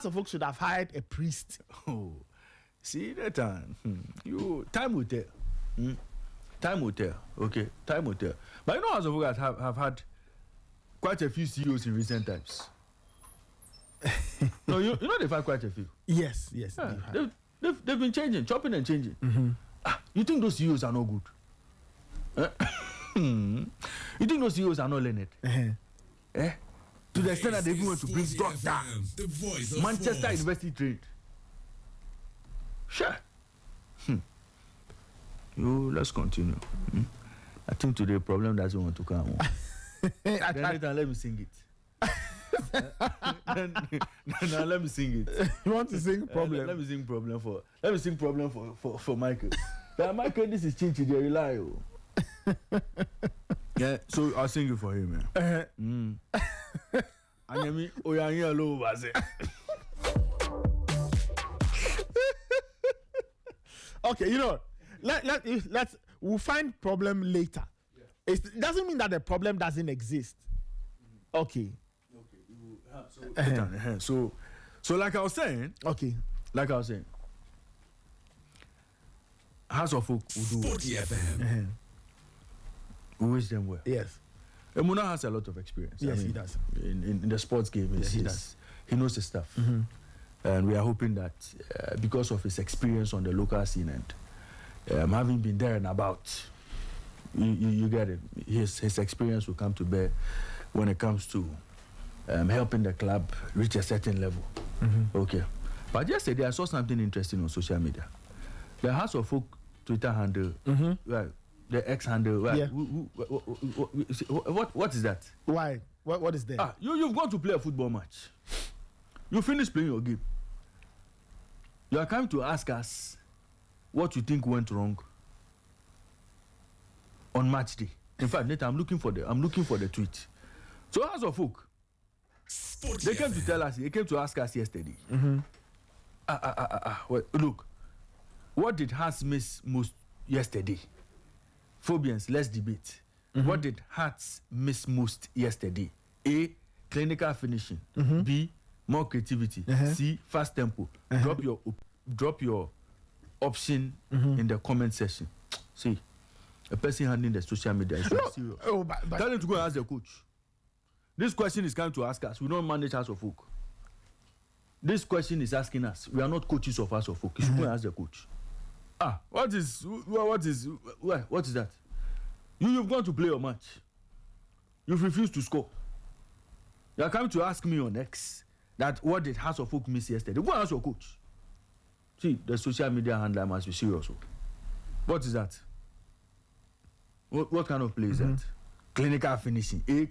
of folks should have hired a priest. Oh, see that time. Time will tell. Time will tell. Okay, time will tell. But you know, House of Folk have had quite a few CEOs in recent times. No, you know they've had quite a few. Yes. Yeah, they've been changing, chopping and changing. You think those CEOs are no good? You think those CEOs are not learned? To the extent that they even want to bring doctor, Manchester University trained. Sure. Let's continue. I think today the problem doesn't want to come. Then let me sing it. Now let me sing it. You want to sing problem? Let me sing problem for Michael. Michael, this is Chinchi. They rely. Yeah, so I'll sing it for him, man. Okay, you know, we'll find problem later. Yeah. It doesn't mean that the problem doesn't exist. Okay. So like I was saying. Okay. Like I was saying. House of Folk will do Sporty FM. We wish them well. Yes. Emuna has a lot of experience. Yes, he does. In the sports game, yes, he does. He knows his stuff. And we are hoping that because of his experience on the local scene and having been there and about, you get it. His experience will come to bear when it comes to helping the club reach a certain level. Okay. But yesterday I saw something interesting on social media. The House of Folk Twitter handle, right, the X handle, right? Yeah. What is that? Why? What is there? You've gone to play a football match. You finished playing your game. You are coming to ask us what you think went wrong on match day. In fact, Nathan, I'm looking for the tweet. So House of Folk, they came to tell us. They came to ask us yesterday. Well, look, what did Hearts miss most yesterday? Phobians, let's debate. What did Hearts miss most yesterday? A, clinical finishing. B, more creativity. C, fast tempo. Drop your option in the comment section. See, a person handling the social media is serious. Tell him to go and ask the coach. This question is coming to ask us. We don't manage House of Folk. This question is asking us. We are not coaches of House of Folk. You should go and ask the coach. What is that? You've gone to play your match. You've refused to score. You are coming to ask me on X that what did House of Folk miss yesterday? Go and ask your coach. See, the social media handler must be serious. What is that? What kind of play is that? Clinical finishing. A,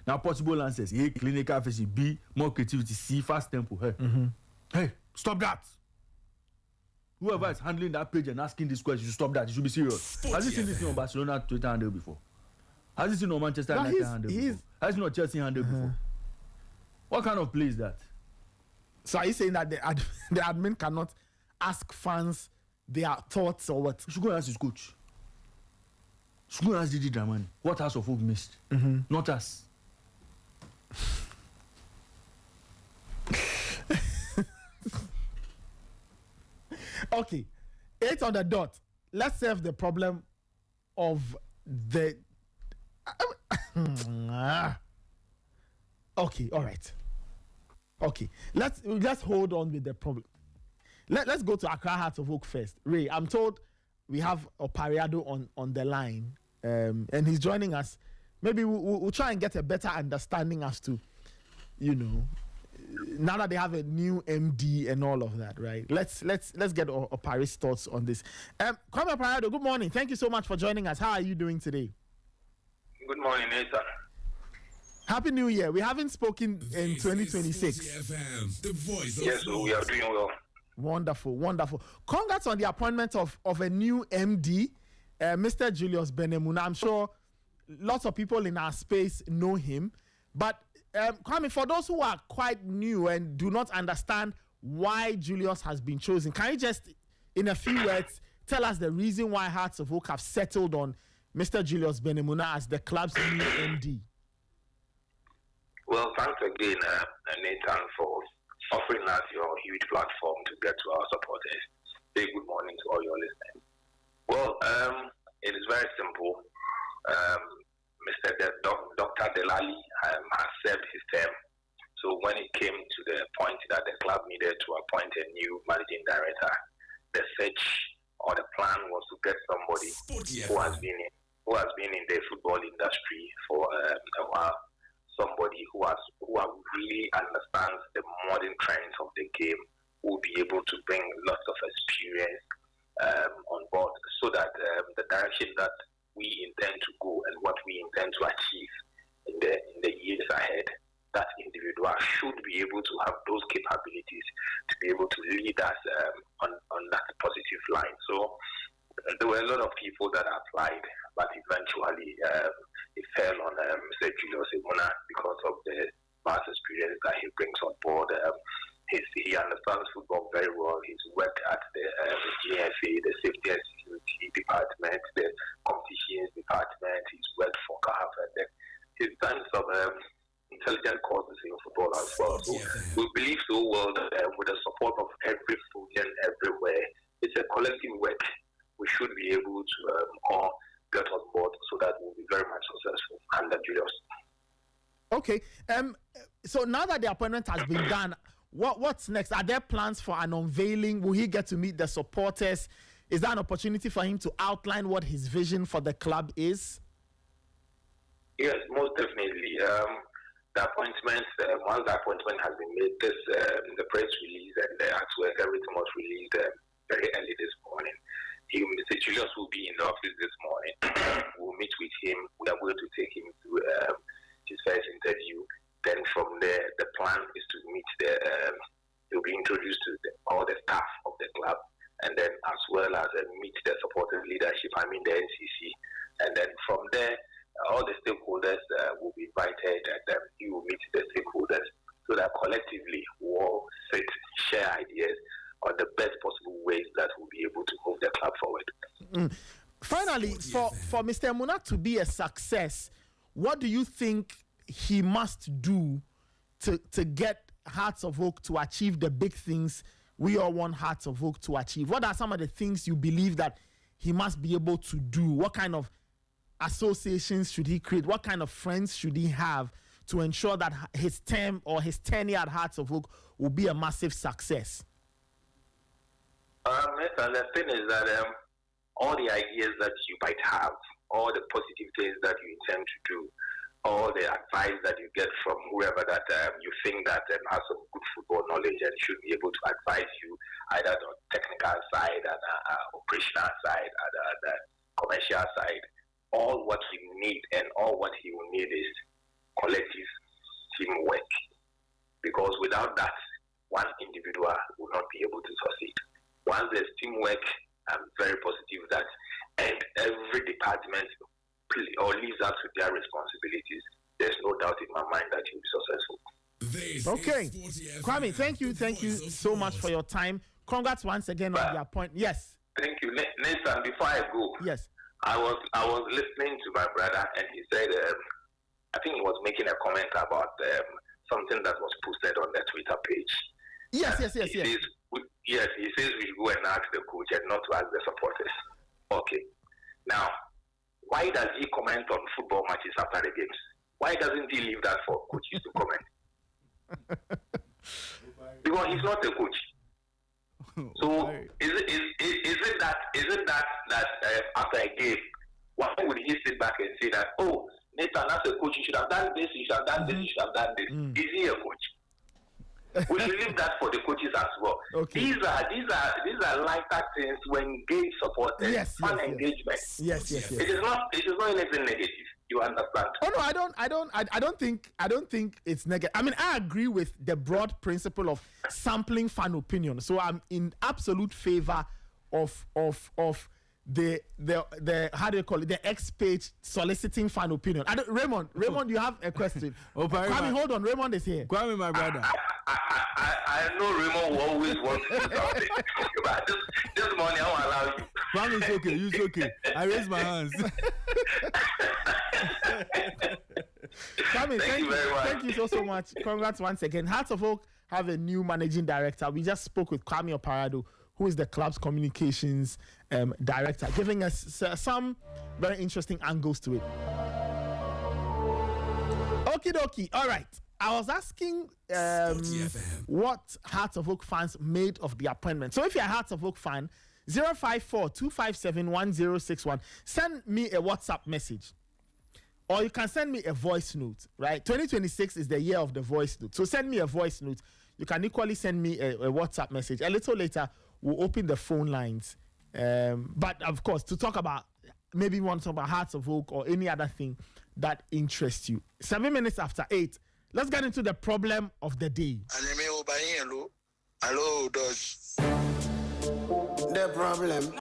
now possible answers. A, clinical finishing. B, more creativity. C, fast tempo. Hey, stop that. Whoever is handling that page and asking this question, you should stop that. You should be serious. Has he seen this thing on Barcelona Twitter handle before? Has he seen on Manchester United handle before? Has he seen on Chelsea handle before? What kind of play is that? So are you saying that the admin cannot ask fans their thoughts or what? You should go and ask his coach. You should go and ask Didi Dramani what House of Folk missed. Not us. Okay, 8 on the dot. Let's solve the problem of the. Okay, all right. Okay, let's hold on with the problem. Let's go to Accra Hearts of Oak first. Ray, I'm told we have Opariado on the line, and he's joining us. Maybe we'll try and get a better understanding as to, now that they have a new MD and all of that, right? Let's get Opari's thoughts on this. Kwame Opariado, good morning. Thank you so much for joining us. How are you doing today? Good morning, Nathan. Happy New Year. We haven't spoken in 2026. Yes, we are doing well. Wonderful. Congrats on the appointment of a new MD, Mr. Julius Benemuna. I'm sure lots of people in our space know him. But Kwame, for those who are quite new and do not understand why Julius has been chosen, can you just, in a few words, tell us the reason why Hearts of Oak have settled on Mr. Julius Benemuna as the club's new MD? Well, thanks again, Nathan, for offering us your huge platform to get to our supporters. Say good morning to all your listeners. Well, it is very simple. Dr. Delali has served his term. So when it came to the point that the club needed to appoint a new managing director, the search or the plan was to get somebody who has been in the football industry for a while, somebody who really understands the modern trends of the game, who will be able to bring lots of experience on board, so that the direction that we intend to go and what we intend to achieve in the years ahead, that individual should be able to have those capabilities to be able to lead us on that positive line. So there were a lot of people that applied, but eventually it fell on Mr. Julius Emuna because of the vast experience that he brings on board. He understands football very well. He's worked at the GFA, the Safety and Security Department, the Competitions Department. He's worked for CAF, and he's done some intelligent courses in football as well. So we believe so well that with the support of every Fulham everywhere, it's a collective work. We should be able to all get on board so that we'll be very much successful under Julius. Okay. So now that the appointment has been done, what's next? Are there plans for an unveiling? Will he get to meet the supporters? Is that an opportunity for him to outline what his vision for the club is? Yes, most definitely. The appointment, once the appointment has been made, the press release and the artwork, everything was released very early this morning. Mr. Julius will be in the office this morning. We'll meet with him. We are going to take him to his first interview. Then from there, the plan is to meet he'll be introduced to all the staff of the club, and then as well as meet the supporting leadership, the NCC. And then from there, all the stakeholders will be invited, and he will meet the stakeholders so that collectively we'll sit, share ideas on the best possible ways that we'll be able to move the club forward. Finally, for Mr. Emuna to be a success, what do you think he must do to get Hearts of Oak to achieve the big things we all want Hearts of Oak to achieve? What are some of the things you believe that he must be able to do? What kind of associations should he create? What kind of friends should he have to ensure that his term or his tenure at Hearts of Oak will be a massive success? The thing is that all the ideas that you might have, all the positive things that you intend to do, all the advice that you get from whoever that you think that has some good football knowledge and should be able to advise you either on the technical side and operational side and the commercial side. All what he need and all what he will need is collective teamwork, because without that, one individual will not be able to succeed. Once there's teamwork, I'm very positive that and every department leaves out with their responsibilities, there's no doubt in my mind that you'll be successful. Okay. Kwame, thank you so much for your time. Congrats once again on the appointment. Yes. Thank you. Nathan, before I go, yes. I was listening to my brother, and he said, I think he was making a comment about something that was posted on the Twitter page. Yes. He says we go and ask the coach and not to ask the supporters. Okay. Now, why does he comment on football matches after the games? Why doesn't he leave that for coaches to comment? Because he's not a coach. So isn't that after a game, why would he sit back and say that, oh, Nathan, as a coach, you should have done this, you should have done this, you should have done this? Is he a coach? We should leave that for the coaches as well. Okay. These are lighter things when engage supporters, fun engagement. Yes. It is not anything negative. You understand? Oh no, I don't think it's negative. I mean, I agree with the broad principle of sampling fan opinion. So I'm in absolute favor of the how do you call it, the X page soliciting fan opinion. Raymond, you have a question. Kwame, hold on. Raymond is here. Kwame, my brother. I know Raymond will always want to do something. But this morning I won't allow you. Kwame, it's okay. I raise my hands. Kwame, thank you very much. Thank you so much. Congrats once again. Hearts of Oak have a new managing director. We just spoke with Kwame Oparado, who is the club's communications director, giving us some very interesting angles to it. Okie dokie. All right. I was asking what Hearts of Oak fans made of the appointment. So if you're a Hearts of Oak fan, 054-257-1061, send me a WhatsApp message. Or you can send me a voice note, right? 2026 is the year of the voice note. So send me a voice note. You can equally send me a WhatsApp message. A little later, we'll open the phone lines. But of course, to talk about, maybe you want to talk about Hearts of Oak or any other thing that interests you. 7 minutes after 8. Let's get into the problem of the day. Hello, Dodge. The problem.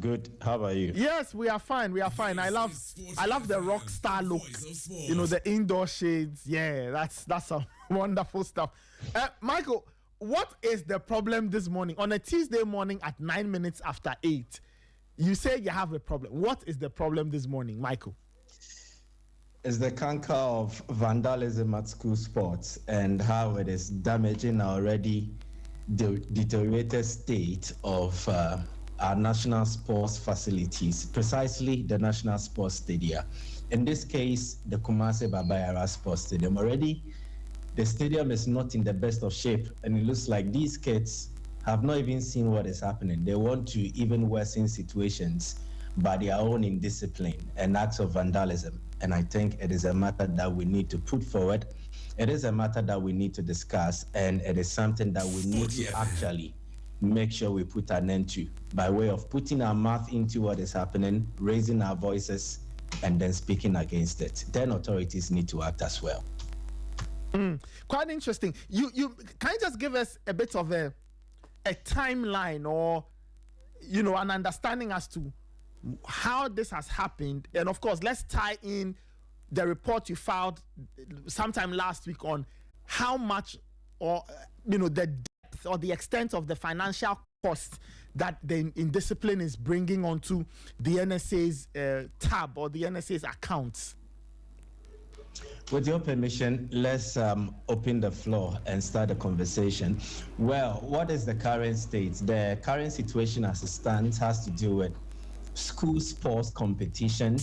Good. How about you? Yes, we are fine. We are fine. I love the rock star look. You know, the indoor shades. Yeah, that's some wonderful stuff. Michael, what is the problem this morning on a Tuesday morning at 9 minutes after 8? You say you have a problem. What is the problem this morning, Michael? It's the canker of vandalism at school sports and how it is damaging our already deteriorated state of our national sports facilities, precisely the National Sports Stadium. In this case, the Kumasi Baba Yara Sports Stadium. Already, the stadium is not in the best of shape, and it looks like these kids have not even seen what is happening. They want to even worsen situations by their own indiscipline and acts of vandalism. And I think it is a matter that we need to put forward. It is a matter that we need to discuss, and it is something that we need to actually make sure we put an end to by way of putting our mouth into what is happening, raising our voices, and then speaking against it. Then authorities need to act as well. Quite interesting. You can you just give us a bit of a timeline or an understanding as to how this has happened? And of course, let's tie in the report you filed sometime last week on how much or the depth or the extent of the financial cost that the indiscipline is bringing onto the NSA's tab or the NSA's accounts. With your permission, let's open the floor and start the conversation. Well, what is the current state? The current situation as it stands has to do with school sports competition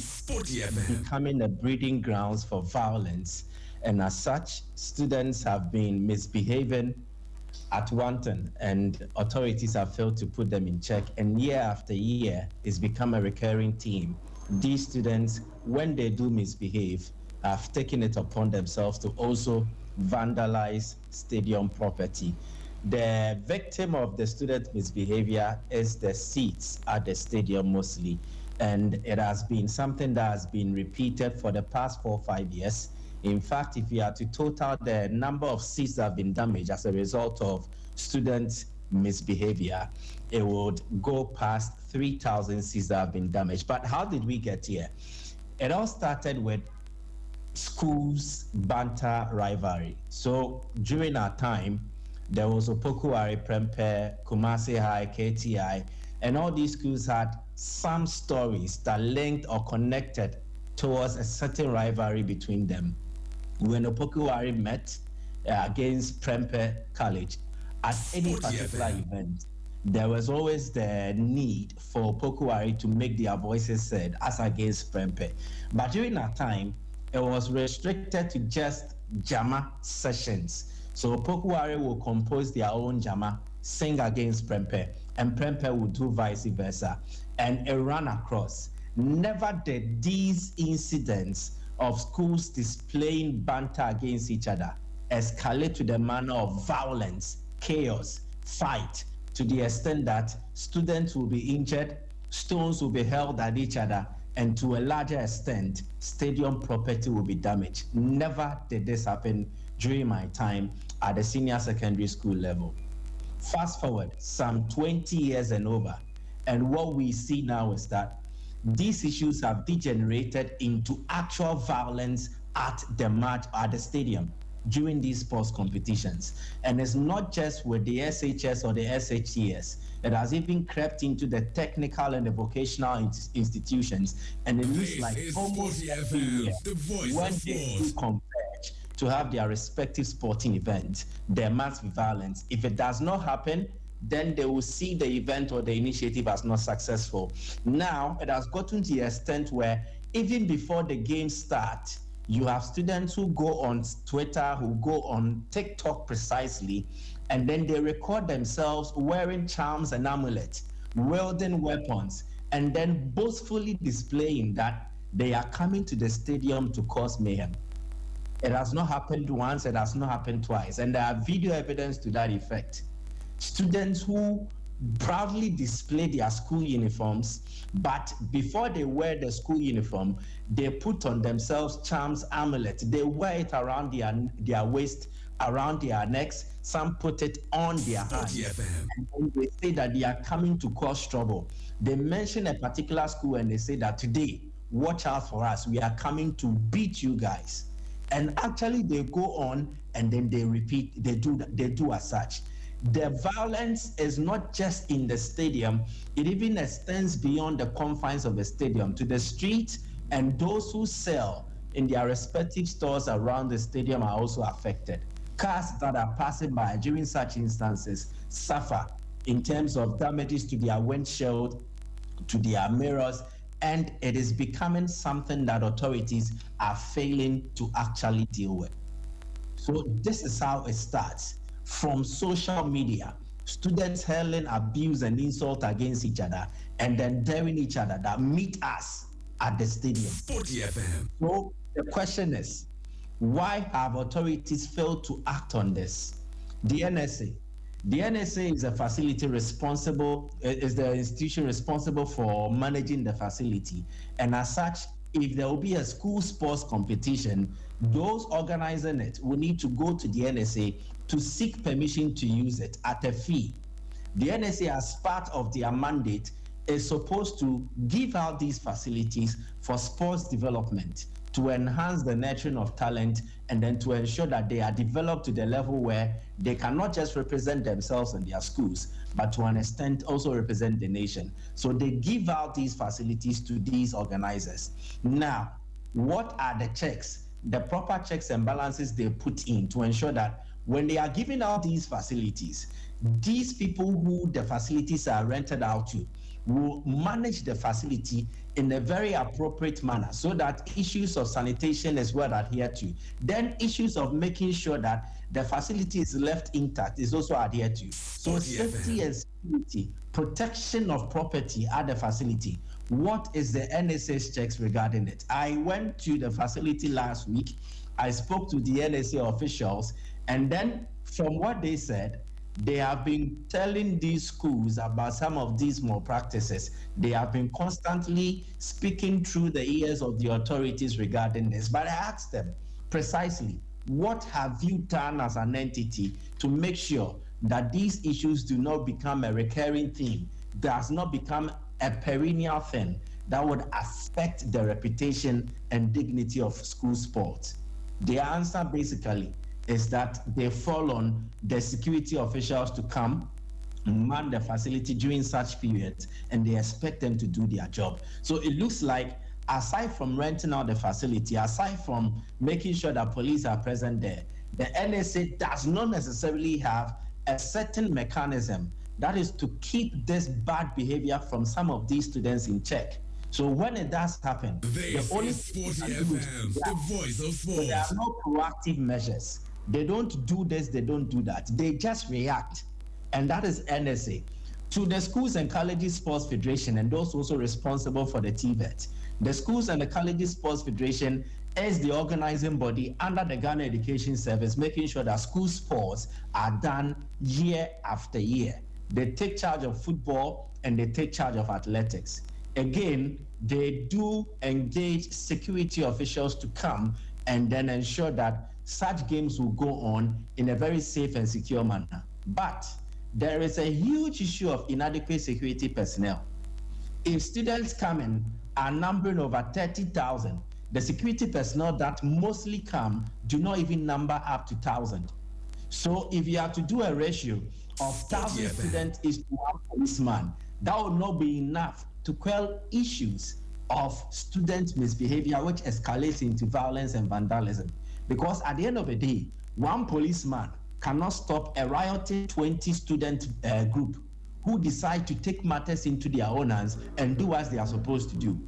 becoming a breeding grounds for violence. And as such, students have been misbehaving at wanton, and authorities have failed to put them in check. And year after year, it's become a recurring theme. These students, when they do misbehave, have taken it upon themselves to also vandalize stadium property. The victim of the student misbehavior is the seats at the stadium mostly. And it has been something that has been repeated for the past 4 or 5 years. In fact, if you are to total the number of seats that have been damaged as a result of student misbehavior, it would go past 3,000 seats that have been damaged. But how did we get here? It all started with schools banter rivalry. So during our time, there was Opokuwari, Prempeh, Kumasi High, KTI, and all these schools had some stories that linked or connected towards a certain rivalry between them. When Opokuwari met against Prempeh College, at any particular event, there was always the need for Opokuwari to make their voices heard as against Prempeh. But during our time, it was restricted to just Jama sessions. So Opokuwari will compose their own Jama, sing against Prempeh, and Prempeh will do vice versa. And it ran across. Never did these incidents of schools displaying banter against each other escalate to the manner of violence, chaos, fight, to the extent that students will be injured, stones will be hurled at each other, and to a larger extent, stadium property will be damaged. Never did this happen during my time at the senior secondary school level. Fast forward some 20 years and over, and what we see now is that these issues have degenerated into actual violence at the match, at the stadium during these sports competitions. And it's not just with the SHS or the SHTS. It has even crept into the technical and the vocational institutions. And it looks like almost every year, when they do converge to have their respective sporting events, there must be violence. If it does not happen, then they will see the event or the initiative as not successful. Now, it has gotten to the extent where even before the game starts, you have students who go on Twitter, who go on TikTok precisely, and then they record themselves wearing charms and amulets, wielding weapons, and then boastfully displaying that they are coming to the stadium to cause mayhem. It has not happened once, it has not happened twice, and there are video evidence to that effect. Students who proudly display their school uniforms, but before they wear the school uniform, they put on themselves charms, amulets. They wear it around their waist, around their necks. Some put it on their hands. And then they say that they are coming to cause trouble. They mention a particular school and they say that today, watch out for us. We are coming to beat you guys. And actually they go on and then they repeat, they do as such. The violence is not just in the stadium, it even extends beyond the confines of the stadium to the street, and those who sell in their respective stores around the stadium are also affected. Cars that are passing by during such instances suffer in terms of damages to their windshield, to their mirrors, and it is becoming something that authorities are failing to actually deal with. So this is how it starts. From social media, students hurling abuse and insult against each other, and then daring each other that meet us at the stadium. Sporty FM. So the question is, why have authorities failed to act on this? The NSA is a facility responsible, is the institution responsible for managing the facility. And as such, if there will be a school sports competition, those organizing it will need to go to the NSA to seek permission to use it at a fee. The NSA, as part of their mandate, is supposed to give out these facilities for sports development, to enhance the nurturing of talent, and then to ensure that they are developed to the level where they can not just represent themselves and their schools, but to an extent also represent the nation. So they give out these facilities to these organizers. Now, what are the checks, the proper checks and balances they put in to ensure that when they are giving out these facilities, these people who the facilities are rented out to will manage the facility in a very appropriate manner so that issues of sanitation is well adhered to. Then issues of making sure that the facility is left intact is also adhered to. So safety and security, protection of property at the facility. What is the NSA's checks regarding it? I went to the facility last week. I spoke to the NSA officials, and then from what they said, they have been telling these schools about some of these malpractices. They have been constantly speaking through the ears of the authorities regarding this. But I asked them precisely, what have you done as an entity to make sure that these issues do not become a recurring theme, does not become a perennial thing, that would affect the reputation and dignity of school sports? The answer basically is that they fall on the security officials to come man the facility during such periods, and they expect them to do their job. So it looks like, aside from renting out the facility, aside from making sure that police are present there, the NSA does not necessarily have a certain mechanism that is to keep this bad behavior from some of these students in check. So when it does happen, this the only is Sporty FM, the voice of sports. So there are no proactive measures. They don't do this, they don't do that. They just react. And that is NSA. To the Schools and Colleges Sports Federation and those also responsible for the TVET, the Schools and the Colleges Sports Federation is the organizing body under the Ghana Education Service, making sure that school sports are done year after year. They take charge of football and they take charge of athletics. Again, they do engage security officials to come and then ensure that such games will go on in a very safe and secure manner. But there is a huge issue of inadequate security personnel. If students come in are numbering over 30,000, the security personnel that mostly come do not even number up to 1,000. So if you have to do a ratio of 1,000 students is to one policeman, that would not be enough to quell issues of student misbehavior, which escalates into violence and vandalism. Because at the end of the day, one policeman cannot stop a rioting 20-student group who decide to take matters into their own hands and do as they are supposed to do.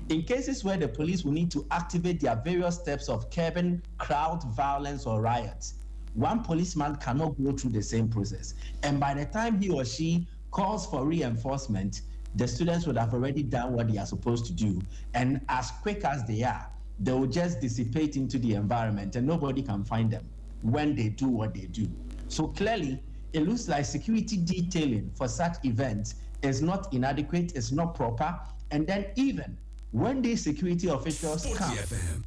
In cases where the police will need to activate their various steps of curbing crowd violence or riots, one policeman cannot go through the same process. And by the time he or she calls for reinforcement, the students would have already done what they are supposed to do. And as quick as they are, they will just dissipate into the environment and nobody can find them when they do what they do. So clearly, it looks like security detailing for such events is not inadequate, it's not proper. And then even when these security officials come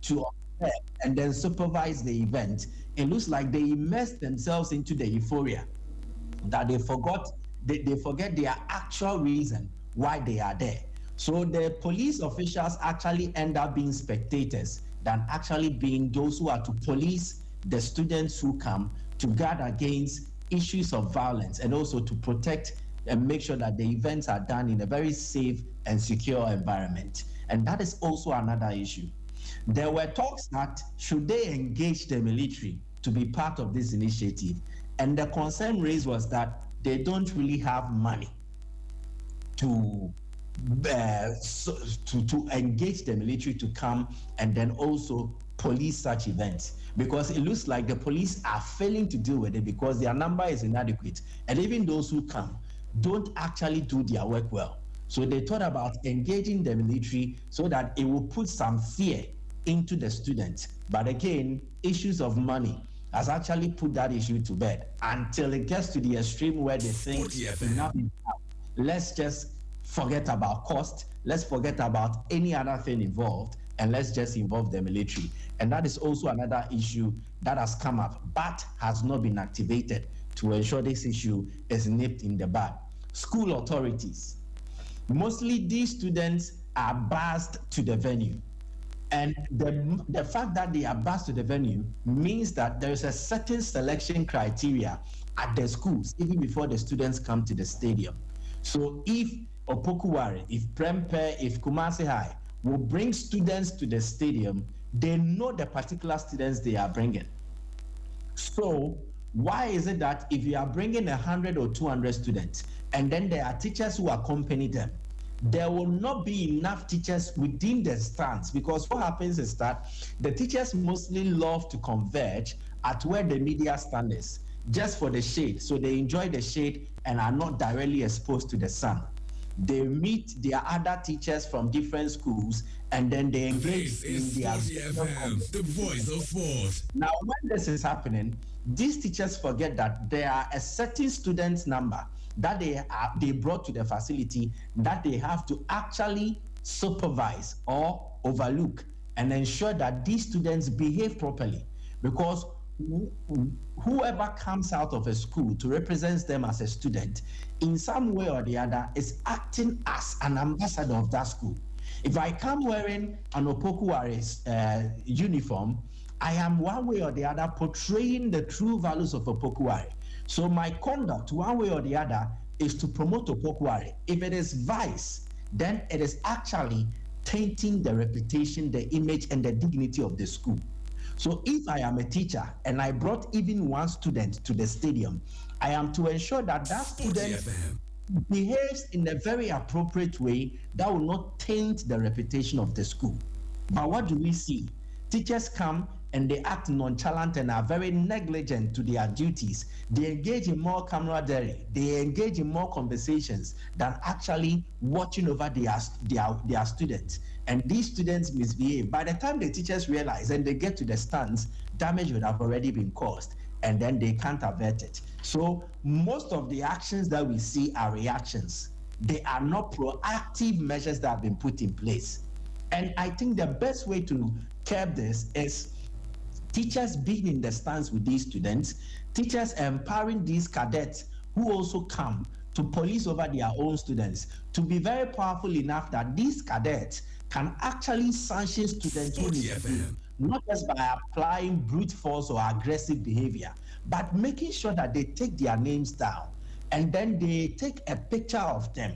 to observe and then supervise the event, it looks like they immerse themselves into the euphoria that they forget their actual reason why they are there. So the police officials actually end up being spectators than actually being those who are to police the students who come to guard against issues of violence and also to protect and make sure that the events are done in a very safe and secure environment. And that is also another issue. There were talks that should they engage the military to be part of this initiative, and the concern raised was that they don't really have money to engage the military to come and then also police such events, because it looks like the police are failing to deal with it because their number is inadequate, and even those who come don't actually do their work well. So they thought about engaging the military so that it will put some fear into the students. But again, issues of money has actually put that issue to bed until it gets to the extreme where they think enough is enough. Let's just forget about cost, let's forget about any other thing involved, and let's just involve the military. And that is also another issue that has come up but has not been activated to ensure this issue is nipped in the bud. School authorities. Mostly these students are bused to the venue. And the fact that they are bused to the venue means that there is a certain selection criteria at the schools, even before the students come to the stadium. So if Opokuware, if Prempeh, if Kumasi High will bring students to the stadium, they know the particular students they are bringing. So why is it that if you are bringing 100 or 200 students and then there are teachers who accompany them, there will not be enough teachers within the stands? Because what happens is that the teachers mostly love to converge at where the media stand is, just for the shade. So they enjoy the shade and are not directly exposed to the sun. They meet their other teachers from different schools and then they engage in their the voice of sports. Now, when this is happening, these teachers forget that there are a certain students number that they brought to the facility that they have to actually supervise or overlook and ensure that these students behave properly, because whoever comes out of a school to represent them as a student in some way or the other is acting as an ambassador of that school. If I come wearing an Opokuware uniform, I am one way or the other portraying the true values of Opokuware. So my conduct, one way or the other, is to promote Opokuware. If it is vice, then it is actually tainting the reputation, the image, and the dignity of the school. So if I am a teacher and I brought even one student to the stadium, I am to ensure that that student behaves in a very appropriate way that will not taint the reputation of the school. But what do we see? Teachers come and they act nonchalant and are very negligent to their duties. They engage in more camaraderie. They engage in more conversations than actually watching over their students. And these students misbehave. By the time the teachers realize and they get to the stands, damage would have already been caused, and then they can't avert it. So most of the actions that we see are reactions. They are not proactive measures that have been put in place. And I think the best way to curb this is teachers being in the stands with these students, teachers empowering these cadets who also come to police over their own students, to be very powerful enough that these cadets can actually sanction students who misbehave, not just by applying brute force or aggressive behavior, but making sure that they take their names down and then they take a picture of them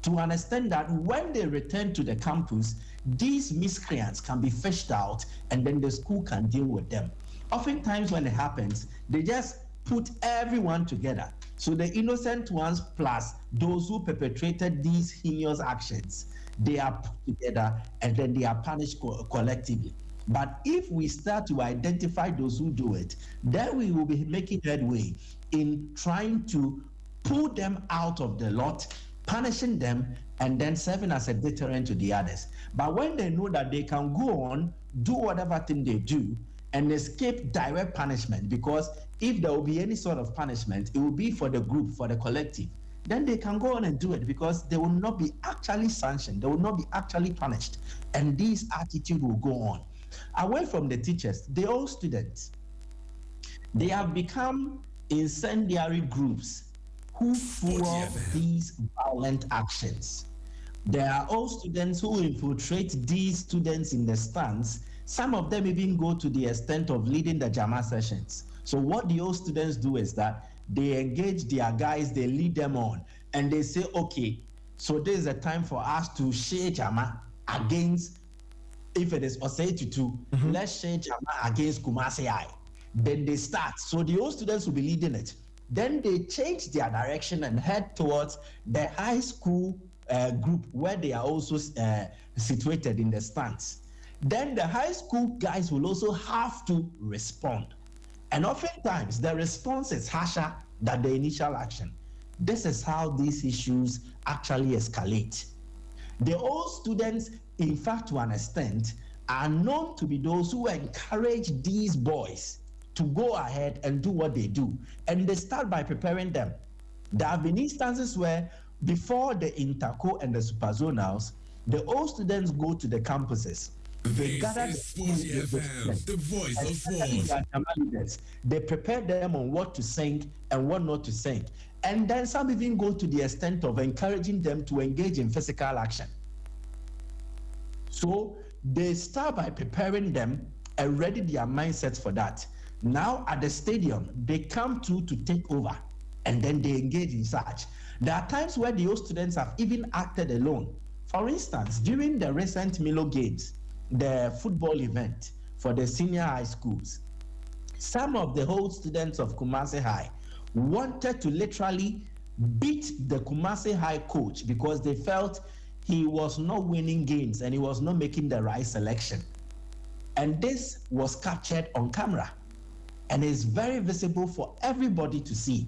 to understand that when they return to the campus, these miscreants can be fished out and then the school can deal with them. Oftentimes when it happens, they just put everyone together. So the innocent ones plus those who perpetrated these heinous actions, they are put together and then they are punished collectively. But if we start to identify those who do it, then we will be making headway in trying to pull them out of the lot, punishing them, and then serving as a deterrent to the others. But when they know that they can go on, do whatever thing they do, and escape direct punishment, because if there will be any sort of punishment, it will be for the group, for the collective, then they can go on and do it because they will not be actually sanctioned, they will not be actually punished, and this attitude will go on. Away from the teachers, the old students, they have become incendiary groups who fuel these violent actions. There are all students who infiltrate these students in the stands. Some of them even go to the extent of leading the Jama sessions. So what the old students do is that they engage their guys, they lead them on, and they say, okay, so this is a time for us to share Jama against, if it is Osei Tutu, let's share Jama against Kumasi I. Then they start. So the old students will be leading it. Then they change their direction and head towards the high school group where they are also situated in the stands. Then the high school guys will also have to respond. And oftentimes the response is harsher than the initial action. This is how these issues actually escalate. The old students, in fact, to an extent, are known to be those who encourage these boys to go ahead and do what they do. And they start by preparing them. There have been instances where before the interco and the superzonals, the old students go to the campuses. They gather the voice of sports. They prepare them on what to sing and what not to sing. And then some even go to the extent of encouraging them to engage in physical action. So they start by preparing them and ready their mindsets for that. Now at the stadium, they come to take over and then they engage in such. There are times where the old students have even acted alone. For instance, during the recent Milo Games, the football event for the senior high schools, some of the old students of Kumasi High wanted to literally beat the Kumasi High coach because they felt he was not winning games and he was not making the right selection. And this was captured on camera and is very visible for everybody to see.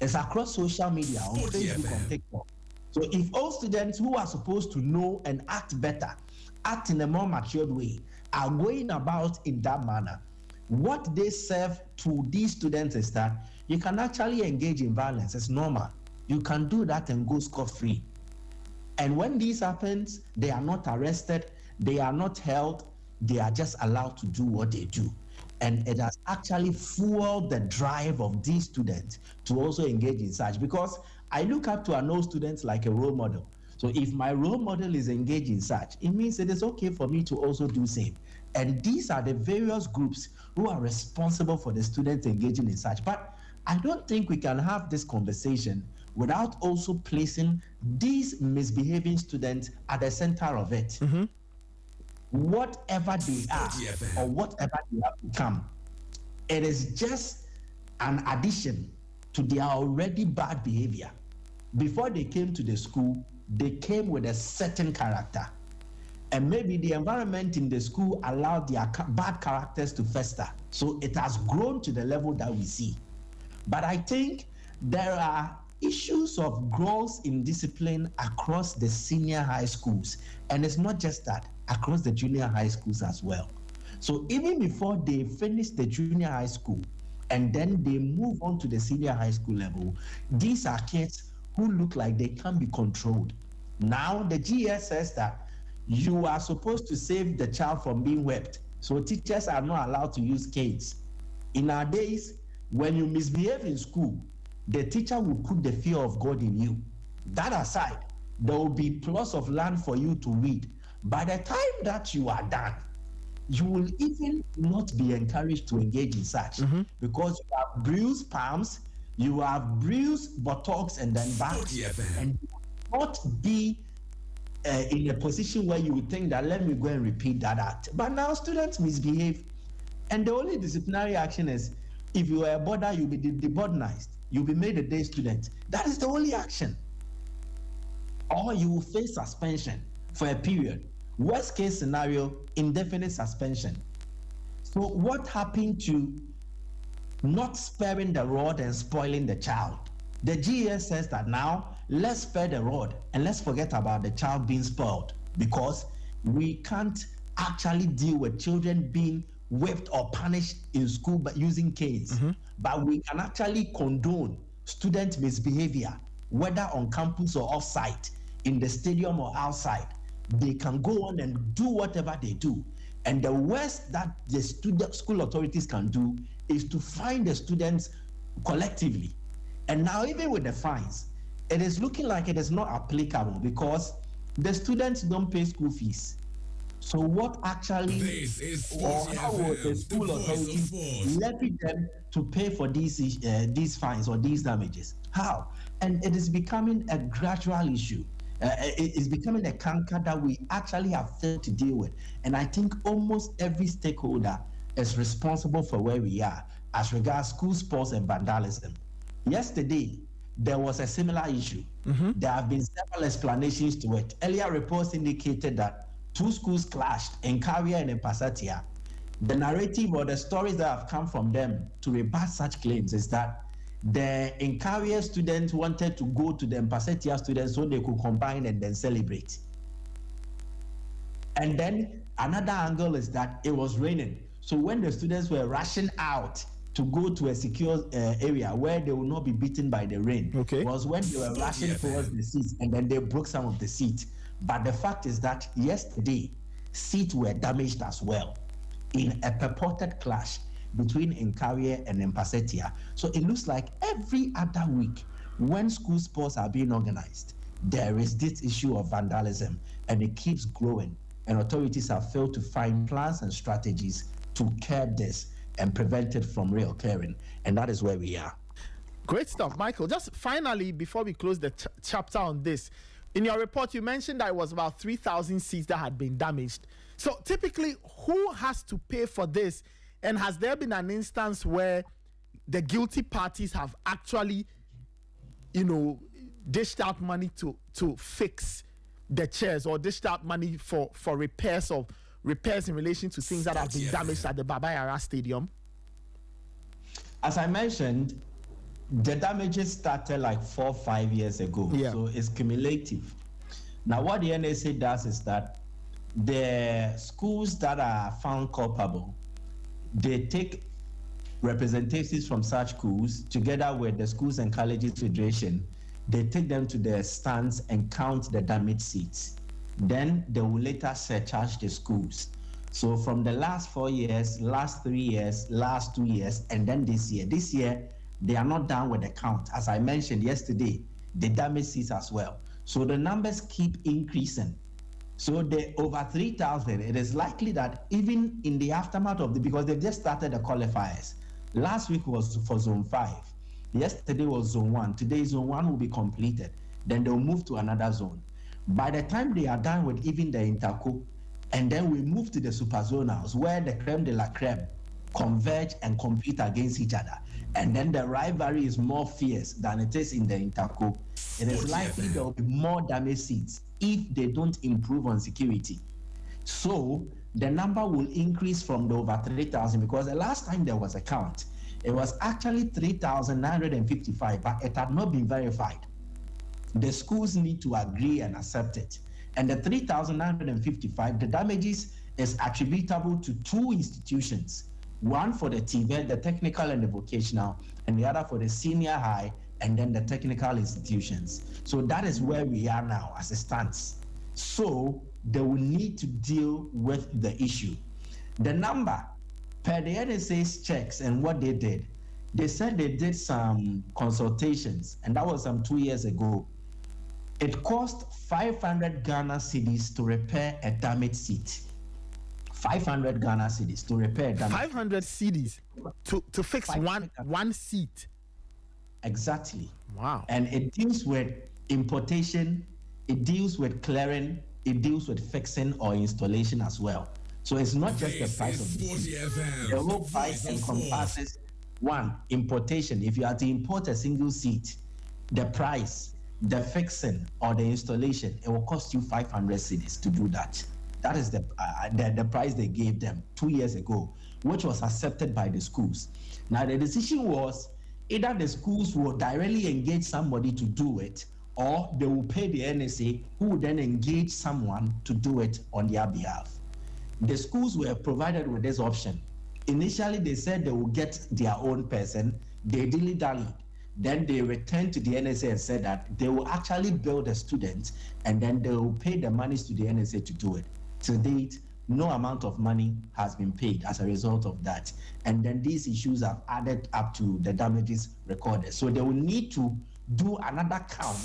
It's across social media, on Facebook, on TikTok. So if all students who are supposed to know and act better, act in a more matured way, are going about in that manner, what they serve to these students is that you can actually engage in violence. It's normal. You can do that and go scot-free. And when this happens, they are not arrested, they are not held, they are just allowed to do what they do. And it has actually fueled the drive of these students to also engage in such, because I look up to an old student like a role model. So if my role model is engaged in such, it means it is okay for me to also do same. And these are the various groups who are responsible for the students engaging in such. But I don't think we can have this conversation without also placing these misbehaving students at the center of it. Whatever they are or whatever they have become, it is just an addition to their already bad behavior. Before they came to the school, they came with a certain character. And maybe the environment in the school allowed their bad characters to fester. So it has grown to the level that we see. But I think there are issues of growth in discipline across the senior high schools. And it's not just that, across the junior high schools as well. So even before they finish the junior high school and then they move on to the senior high school level, these are kids who look like they can be controlled. Now the GS says that you are supposed to save the child from being whipped. So teachers are not allowed to use canes. In our days, when you misbehave in school, the teacher will put the fear of God in you. That aside, there will be plots of land for you to weed. By the time that you are done, you will even not be encouraged to engage in such because you have bruised palms, you have bruised buttocks and then back, and you will not be in a position where you would think that let me go and repeat that act. But now students misbehave, and the only disciplinary action is if you are a boarder, you'll be deboardized, you'll be made a day student. That is the only action. Or you will face suspension for a period. Worst case scenario, indefinite suspension. So what happened to not sparing the rod and spoiling the child? The GS says that now let's spare the rod and let's forget about the child being spoiled, because we can't actually deal with children being whipped or punished in school by using canes. But we can actually condone student misbehavior, whether on campus or off-site, in the stadium or outside. They can go on and do whatever they do. And the worst that the school authorities can do is to fine the students collectively. And now even with the fines, it is looking like it is not applicable because the students don't pay school fees. So what actually, or how will the school authorities levy them to pay for these fines or these damages? How? And it is becoming a gradual issue. It is becoming a canker that we actually have failed to deal with. And I think almost every stakeholder is responsible for where we are as regards school sports and vandalism. Yesterday, there was a similar issue. There have been several explanations to it. Earlier reports indicated that 2 schools clashed in Karia and in Pasatia. The narrative or the stories that have come from them to rebut such claims is that the Incaria students wanted to go to the Pasatia students so they could combine and then celebrate. And then another angle is that it was raining. So when the students were rushing out to go to a secure area where they will not be beaten by the rain, was when they were rushing towards the seats and then they broke some of the seats. But the fact is that yesterday, seats were damaged as well in a purported clash between Incaria and Pasatia. So it looks like every other week when school sports are being organized, there is this issue of vandalism and it keeps growing. And authorities have failed to find plans and strategies to curb this and prevent it from reoccurring. And that is where we are. Great stuff, Michael. Just finally, before we close the chapter on this, in your report, you mentioned that it was about 3,000 seats that had been damaged. So typically, who has to pay for this? And has there been an instance where the guilty parties have actually, dished out money to fix the chairs or dished out money for repairs in relation to things that have been damaged at the Baba Yara Stadium? As I mentioned, the damages started like 4 or 5 years ago. So it's cumulative. Now what the NSA does is that the schools that are found culpable, they take representatives from such schools together with the Schools and Colleges Federation. They take them to the stands and count the damaged seats. Then they will later surcharge the schools. So from the last 4 years, last 3 years, last 2 years, and then this year, they are not done with the count. As I mentioned yesterday, the damaged seats as well. So the numbers keep increasing. So the over 3,000, it is likely that even in the aftermath of because they've just started the qualifiers. Last week was for Zone 5. Yesterday was Zone 1. Today Zone 1 will be completed. Then they'll move to another zone. By the time they are done with even the Interco, and then we move to the Super Zonals, where the creme de la creme converge and compete against each other. And then the rivalry is more fierce than it is in the Interco. It is likely there will be more damaged seats if they don't improve on security. So the number will increase from the over 3,000 because the last time there was a count, it was actually 3,955, but it had not been verified. The schools need to agree and accept it. And the 3,955, the damages is attributable to two institutions. One for the TVET, the technical and the vocational, and the other for the senior high, and then the technical institutions. So that is where we are now as it stands. So they will need to deal with the issue. The number, per the NSA's checks and what they did, they said they did some consultations, and that was some 2 years ago. It cost 500 Ghana cedis to repair a damaged seat. 500 Ghana cedis to repair a damaged 500 cedis to fix one seat. Exactly. Wow. And it deals with importation, it deals with clearing, it deals with fixing or installation as well. So it's not just the price of the seat. The whole price encompasses one, importation. If you are to import a single seat, the price, the fixing or the installation, it will cost you 500 cedis to do that. That is the price they gave them 2 years ago, which was accepted by the schools. Now the decision was either the schools will directly engage somebody to do it, or they will pay the NSA, who will then engage someone to do it on their behalf. The schools were provided with this option. Initially, they said they will get their own person. They dilly-dallied. Then they returned to the NSA and said that they will actually bill the students, and then they will pay the monies to the NSA to do it. To date, no amount of money has been paid as a result of that. And then these issues have added up to the damages recorded. So they will need to do another count.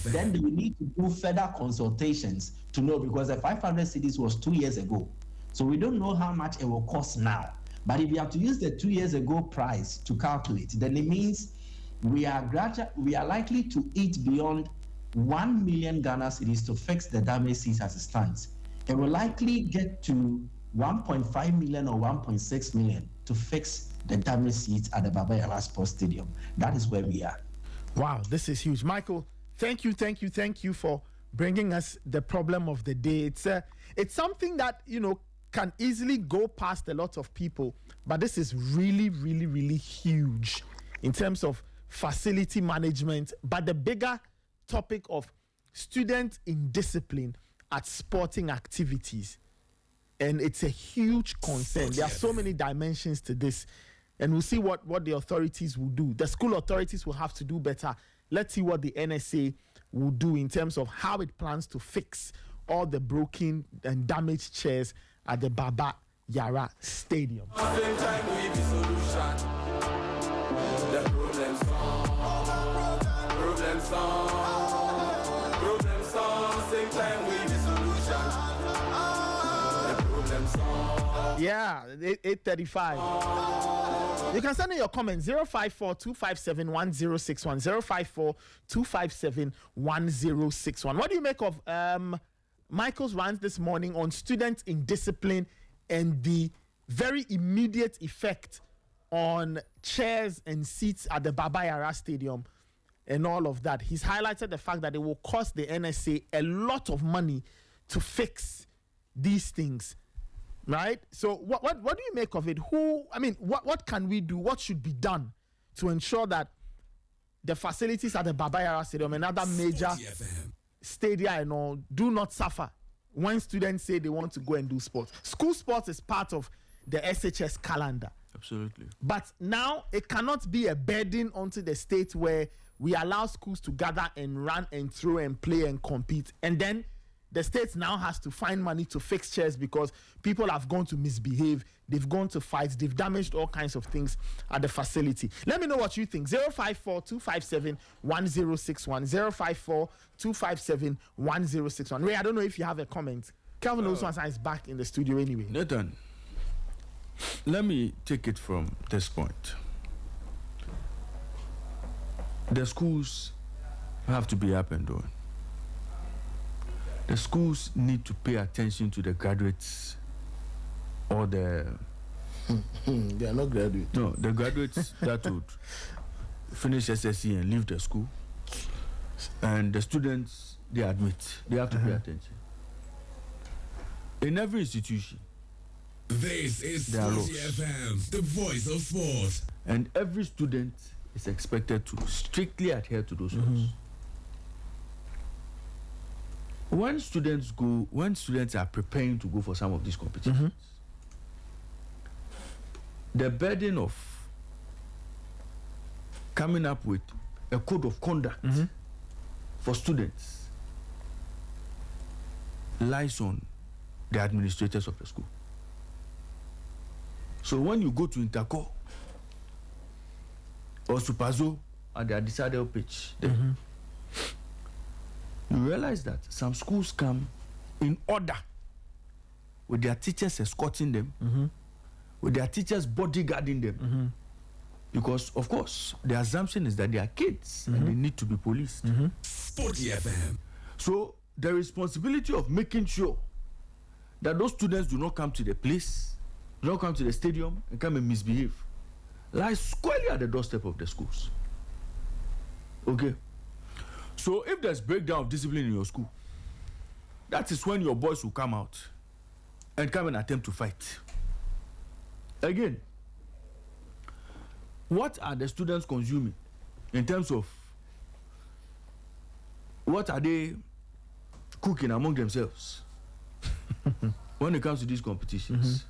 Then they will need to do further consultations to know, because the 500 cedis was 2 years ago. So we don't know how much it will cost now. But if you have to use the 2 years ago price to calculate, then it means we are likely to eat beyond 1 million Ghana cedis to fix the damaged seats as it stands. It will likely get to 1.5 million or 1.6 million to fix the damaged seats at the Baba Yara Sports Stadium. That is where we are. Wow, this is huge. Michael, thank you for bringing us the problem of the day. It's something that, can easily go past a lot of people, but this is really, really, really huge in terms of facility management, but the bigger topic of student indiscipline at sporting activities. And it's a huge concern. There are so many dimensions to this, and we'll see what the authorities will do. The school authorities will have to do better. Let's see what the NSA will do in terms of how it plans to fix all the broken and damaged chairs at the Baba Yara Stadium. Same time we be solution. The problem song. Same time we be solution. The problem song. Yeah, 8:35. You can send in your comments 054-257-1061, 054-257-1061. What do you make of Michael's rant this morning on student indiscipline and the very immediate effect on chairs and seats at the Baba Yara Stadium and all of that? He's highlighted the fact that it will cost the NSA a lot of money to fix these things, right? So what do you make of it? What can we do? What should be done to ensure that the facilities at the Baba Yara Stadium and other major stadia and all do not suffer when students say they want to go and do sports? School sports is part of the SHS calendar. Absolutely. But now it cannot be a burden onto the state where we allow schools to gather and run and throw and play and compete. And then the state now has to find money to fix chairs because people have gone to misbehave, they've gone to fight, they've damaged all kinds of things at the facility. Let me know what you think. 054-257-1061, 054-257-1061. Ray, I don't know if you have a comment. Calvin Osman is back in the studio anyway. Nathan, let me take it from this point. The schools have to be up and doing. The schools need to pay attention to the graduates or the... They are not graduates. No, the graduates that would finish SSC and leave the school. And the students they admit, they have to pay attention. In every institution, This is Sporty FM, the voice of sport. And every student is expected to strictly adhere to those rules. When students are preparing to go for some of these competitions, the burden of coming up with a code of conduct for students lies on the administrators of the school. So when you go to Interco or Supazo at the Adisadel pitch, you realize that some schools come in order with their teachers escorting them, with their teachers bodyguarding them. Because, of course, the assumption is that they are kids and they need to be policed. Sporty FM. So the responsibility of making sure that those students do not come to the place, do not come to the stadium and come and misbehave, lies squarely at the doorstep of the schools. Okay? So if there's breakdown of discipline in your school, that is when your boys will come out and come and attempt to fight. Again, what are the students consuming in terms of what are they cooking among themselves when it comes to these competitions?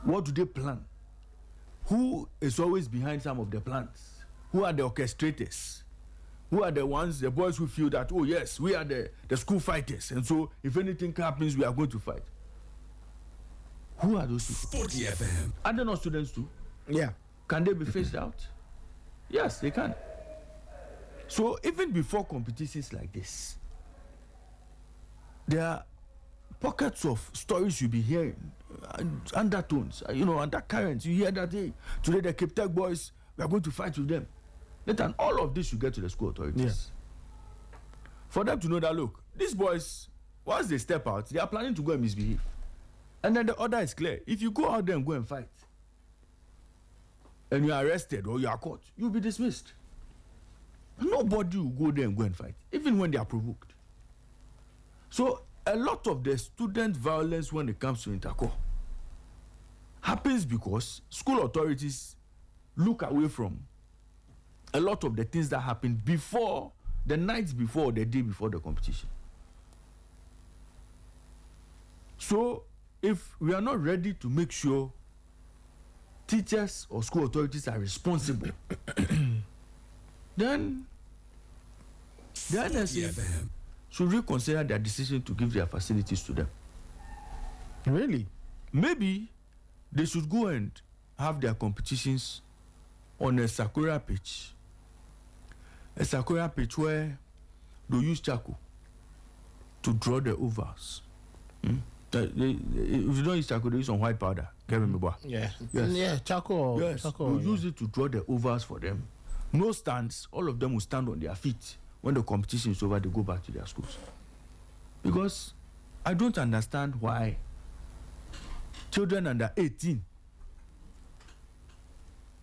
What do they plan? Who is always behind some of the plans? Who are the orchestrators? Who are the ones, the boys who feel that, oh yes, we are the school fighters, and so if anything happens, we are going to fight? Who are those people? Sporty FM. Are they not students too? Yeah. Can they be phased out? Yes, they can. So even before competitions like this, there are pockets of stories you'll be hearing, undertones, undercurrents. You hear that, hey, today the Cape Tech boys, we are going to fight with them. Then all of this should get to the school authorities. Yes. For them to know that, look, these boys, once they step out, they are planning to go and misbehave. And then the order is clear. If you go out there and go and fight, and you are arrested or you are caught, you'll be dismissed. Nobody will go there and go and fight, even when they are provoked. So a lot of the student violence when it comes to Interco happens because school authorities look away from a lot of the things that happened before, the nights before, or the day before the competition. So if we are not ready to make sure teachers or school authorities are responsible, then the NSA should reconsider their decision to give their facilities to them. Really? Maybe they should go and have their competitions on a Sakura pitch. A Sakura pitch where they use charcoal to draw the ovals. If you don't use charcoal, they use some white powder. Yeah. Yes. Yeah, charcoal. Yes, charcoal, we use it to draw the ovals for them. No stands, all of them will stand on their feet. When the competition is over, they go back to their schools. Because I don't understand why children under 18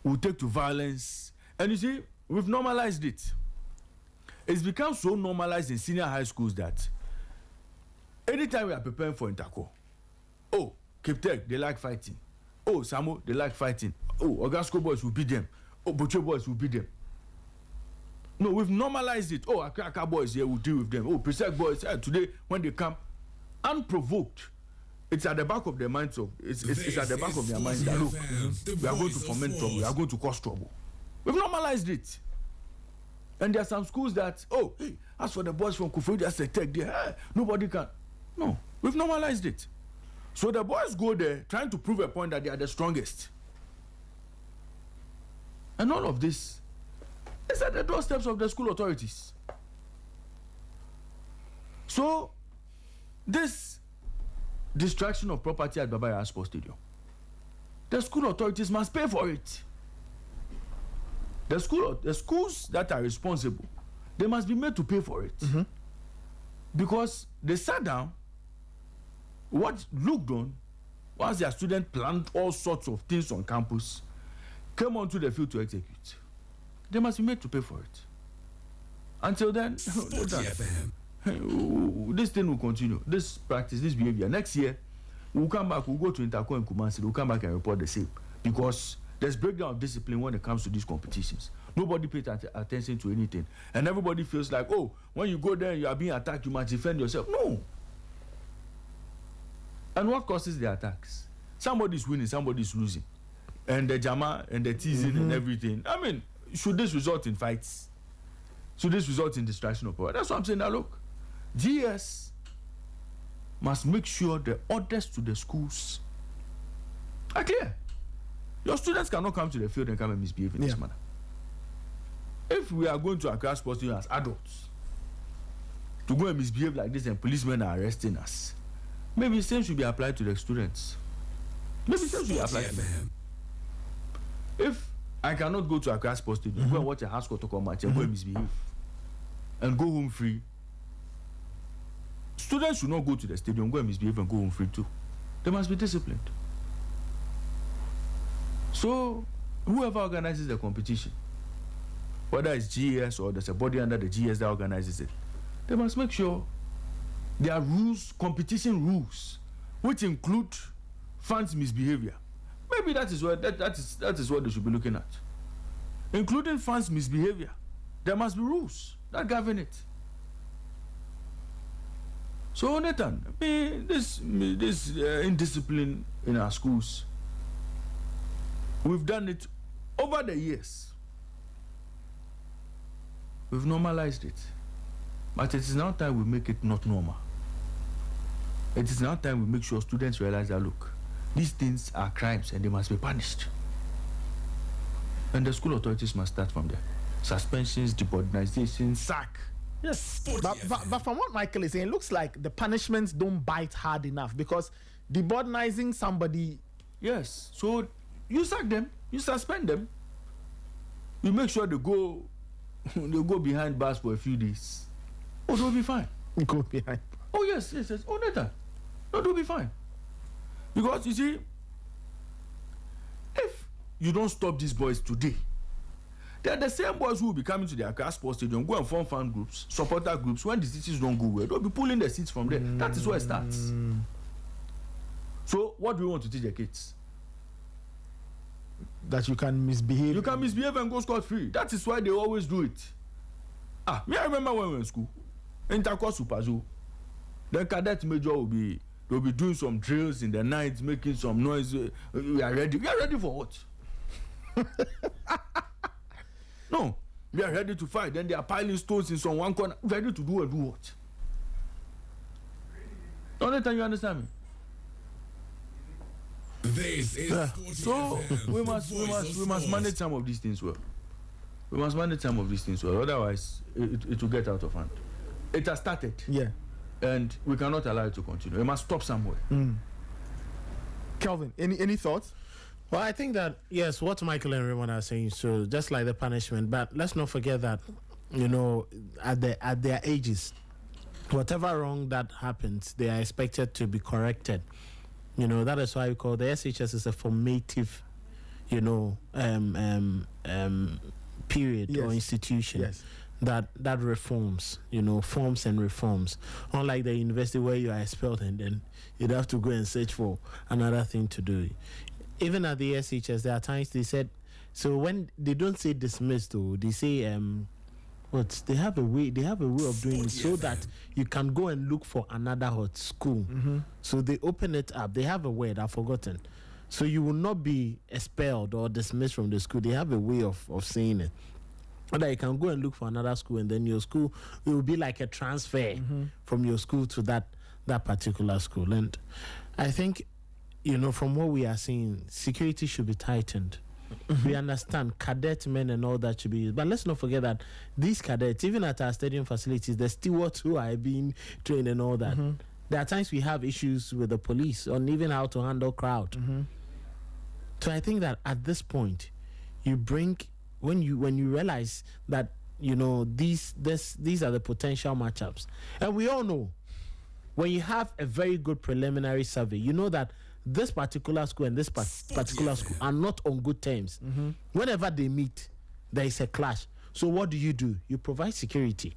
will take to violence. And you see, we've normalized it. It's become so normalized in senior high schools that anytime we are preparing for Interco, oh, Cape Tech, they like fighting. Oh, Samo, they like fighting. Oh, Ogasco boys will beat them. Oh, Boche boys will beat them. No, we've normalized it. Oh, Akraka boys here will deal with them. Oh, Presec boys, today, when they come, unprovoked, it's at the back of their minds. It's at the back of their minds that, look, we are going to foment trouble. We are going to cause trouble. We've normalized it. And there are some schools that, oh, hey, as for the boys from Kufuor, just a tech there, nobody can. No, we've normalized it. So the boys go there trying to prove a point that they are the strongest. And all of this is at the doorsteps of the school authorities. So, this destruction of property at Baba Yara Sports Stadium, the school authorities must pay for it. The schools that are responsible, they must be made to pay for it. Mm-hmm. Because they sat down, looked on, once their students planned all sorts of things on campus, came onto the field to execute. They must be made to pay for it. Until then, this thing will continue. This practice, this behavior. Next year, we'll come back, we'll go to Interco and Kumasi, we'll come back and report the same. Because there's breakdown of discipline when it comes to these competitions. Nobody pays attention to anything. And everybody feels like, oh, when you go there and you are being attacked, you must defend yourself. No. And what causes the attacks? Somebody's winning, somebody's losing. And the jama and the teasing and everything. I mean, should this result in fights? Should this result in distraction of power? That's what I'm saying. Now look, GS must make sure the orders to the schools are clear. Your students cannot come to the field and come and misbehave in this manner. If we are going to Accra Sports Stadium as adults to go and misbehave like this and policemen are arresting us, maybe the same should be applied to the students. Maybe the same should be applied to them. If I cannot go to Accra Sports Stadium, go and watch a house protocol match and go and misbehave and go home free, students should not go to the stadium, go and misbehave and go home free too. They must be disciplined. So, whoever organizes the competition, whether it's GS or there's a body under the GS that organizes it, they must make sure there are rules, competition rules, which include fans' misbehavior. Maybe that is what they should be looking at. Including fans' misbehavior. There must be rules that govern it. So, Nathan, this indiscipline in our schools, we've done it over the years. We've normalized it. But it is now time we make it not normal. It is now time we make sure students realize that, look, these things are crimes and they must be punished. And the school authorities must start from there. Suspensions, depolarization, sack. Yes, but from what Michael is saying, it looks like the punishments don't bite hard enough because debordinizing somebody... Yes, so you sack them, you suspend them, you make sure they go behind bars for a few days. Oh, they'll be fine. Go behind. Oh, yes. Oh, Nathan. No, they'll be fine. Because, you see, if you don't stop these boys today, they're the same boys who will be coming to the Accra Sports Stadium, go and form fan groups, supporter groups. When the cities don't go well, they'll be pulling the seats from there. That is where it starts. So, what do we want to teach the kids? That you can misbehave. You can misbehave and go scot-free. That is why they always do it. I remember when we were in school, Interco Super Zoo, the cadet major they'll be doing some drills in the night, making some noise. We are ready. We are ready for what? No, we are ready to fight. Then they are piling stones in some one corner. Ready to do and do what? Only time you understand me. This is so we must manage some of these things well. We must manage some of these things well. Otherwise, it will get out of hand. It has started. Yeah. And we cannot allow it to continue. It must stop somewhere. Kelvin, any thoughts? Well, I think that, yes, what Michael and Raymond are saying, so just like the punishment, but let's not forget that, you know, at their ages, whatever wrong that happens, they are expected to be corrected. You know, that is why we call the SHS is a formative, you know, period or institution. Yes. That reforms, you know, forms and reforms. Unlike the university where you are expelled and then you'd have to go and search for another thing to do. Even at the SHS, there are times they said, so when they don't say dismissed, though, they say they have a way of doing it so that you can go and look for another hot school. So they open it up. They have a word, I've forgotten. So you will not be expelled or dismissed from the school. They have a way of saying it. Or that you can go and look for another school, and then your school, it will be like a transfer from your school to that particular school. And I think, from what we are seeing, security should be tightened. We understand cadet men and all that should be used, but let's not forget that these cadets, even at our stadium facilities, the stewards who are being trained and all that, there are times we have issues with the police on even how to handle crowd. So I think that at this point, you bring, when you realize that these are the potential matchups, and we all know when you have a very good preliminary survey, you know that this particular school and this particular school are not on good terms. Whenever they meet, there is a clash. So what do? You provide security.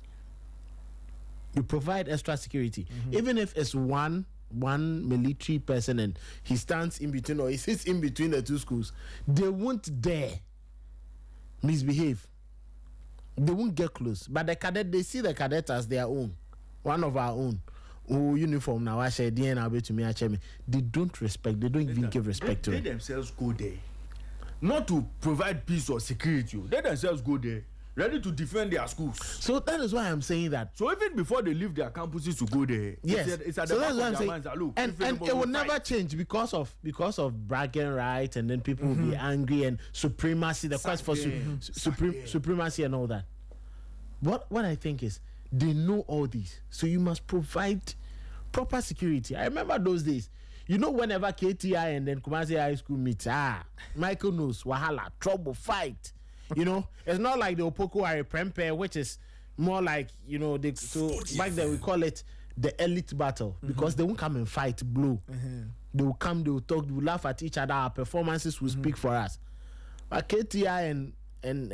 You provide extra security, even if it's one military person and he stands in between or he sits in between the two schools. They won't dare misbehave. They won't get close. But the cadet, they see the cadet as their own, one of our own. Uniform now, I say, they don't respect, they don't even give respect to it. They themselves go there, not to provide peace or security. They themselves go there, ready to defend their schools. So that is why I'm saying that. So even before they leave their campuses to go there, yes, it's at so the that's back what I'm of their saying. minds that, look, and it will never change because of bragging rights, and then people will be angry and supremacy, the quest for supremacy and all that. What I think is, they know all these, so you must provide proper security. I remember those days. Whenever KTI and then Kumasi High School meets, Michael knows wahala, trouble, fight. It's not like the Opoko Are Prempe, which is more like back then we call it the elite battle, because they won't come and fight blow. They will come, they will talk, they will laugh at each other. Our performances will speak for us. But KTI and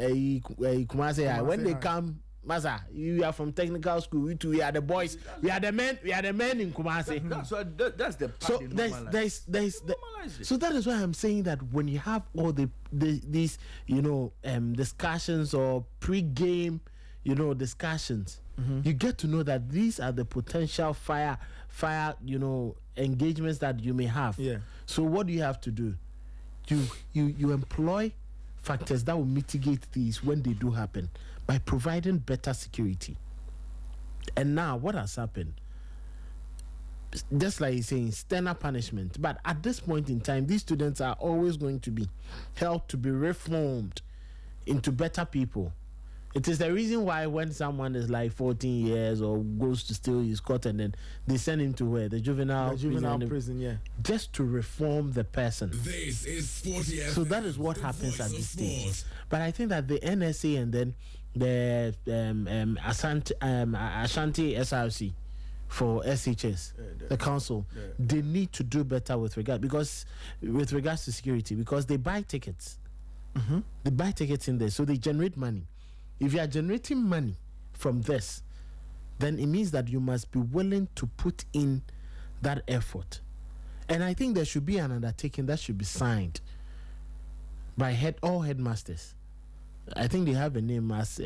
Kumasi High, when they come, Maza, you are from technical school. We are the boys. We are the men. We are the men in Kumasi. That's the part. So so that is why I'm saying that when you have all these discussions or pre-game discussions, you get to know that these are the potential fire engagements that you may have. Yeah. So what do you have to do? You employ factors that will mitigate these when they do happen, by providing better security. And now, what has happened? Just like you're saying, sterner punishment. But at this point in time, these students are always going to be helped to be reformed into better people. It is the reason why when someone is like 14 years or goes to steal, he's caught, and then they send him to where? The juvenile prison, yeah. Just to reform the person. This is Sporty. So that is what happens at this stage. But I think that the NSA and then the Ashanti SRC for SHS, the council, they need to do better with regards to security, because they buy tickets. They buy tickets in there, so they generate money. If you are generating money from this, then it means that you must be willing to put in that effort. And I think there should be an undertaking that should be signed by all headmasters. I think they have a name as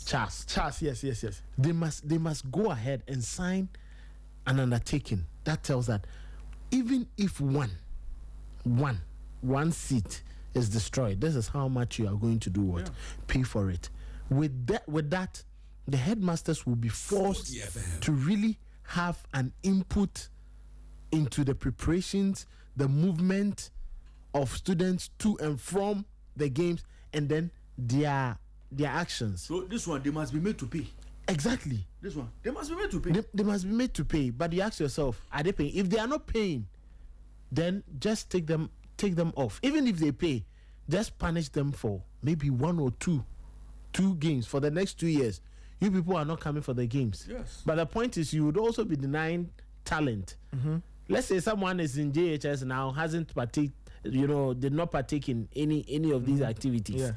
Chas. Yes. They must go ahead and sign an undertaking that tells that even if one seat is destroyed, this is how much you are going to do pay for it. With that, the headmasters will be forced to really have an input into the preparations, the movement of students to and from the games, and then their actions. So this one, they must be made to pay. Exactly. This one, they must be made to pay. They must be made to pay. But you ask yourself, are they paying? If they are not paying, then just take them off. Even if they pay, just punish them for maybe one or two games for the next 2 years. You people are not coming for the games. Yes. But the point is, you would also be denying talent. Let's say someone is in JHS now, hasn't did not partake in any of these activities. Yeah.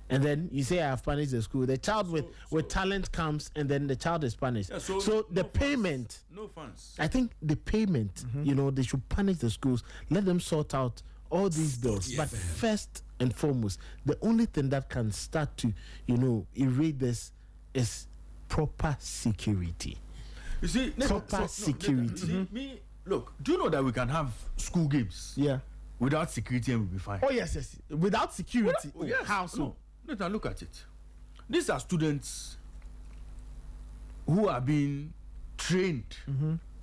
And then you say, I have punished the school. The child with talent comes, and then the child is punished. Yeah, so the payment. No funds. I think the payment, they should punish the schools. Let them sort out all these bills. But first and foremost, the only thing that can start to, erase this is proper security. You see, proper security. Look, do you know that we can have school games? Yeah. Without security, and we'll be fine. Oh yes. Without security. Yes. How so? No, look at it. these are students who are being trained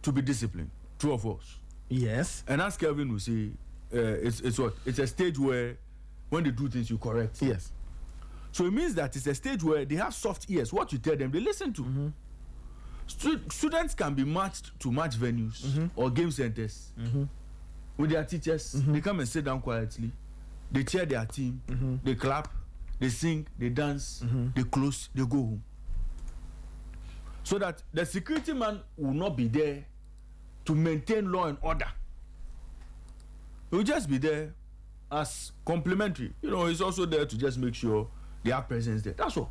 to be disciplined, true or false? Yes. And as Kelvin will say, it's what? It's a stage where when they do things, you correct. Yes. So it means that it's a stage where they have soft ears. What you tell them, they listen to. Students can be matched to match venues or game centers with their teachers. They come and sit down quietly. They cheer their team. They clap. They sing. They dance. They close. They go home. So that the security man will not be there to maintain law and order. He will just be there as complementary. You know, he's also there to just make sure they have presence there. That's all.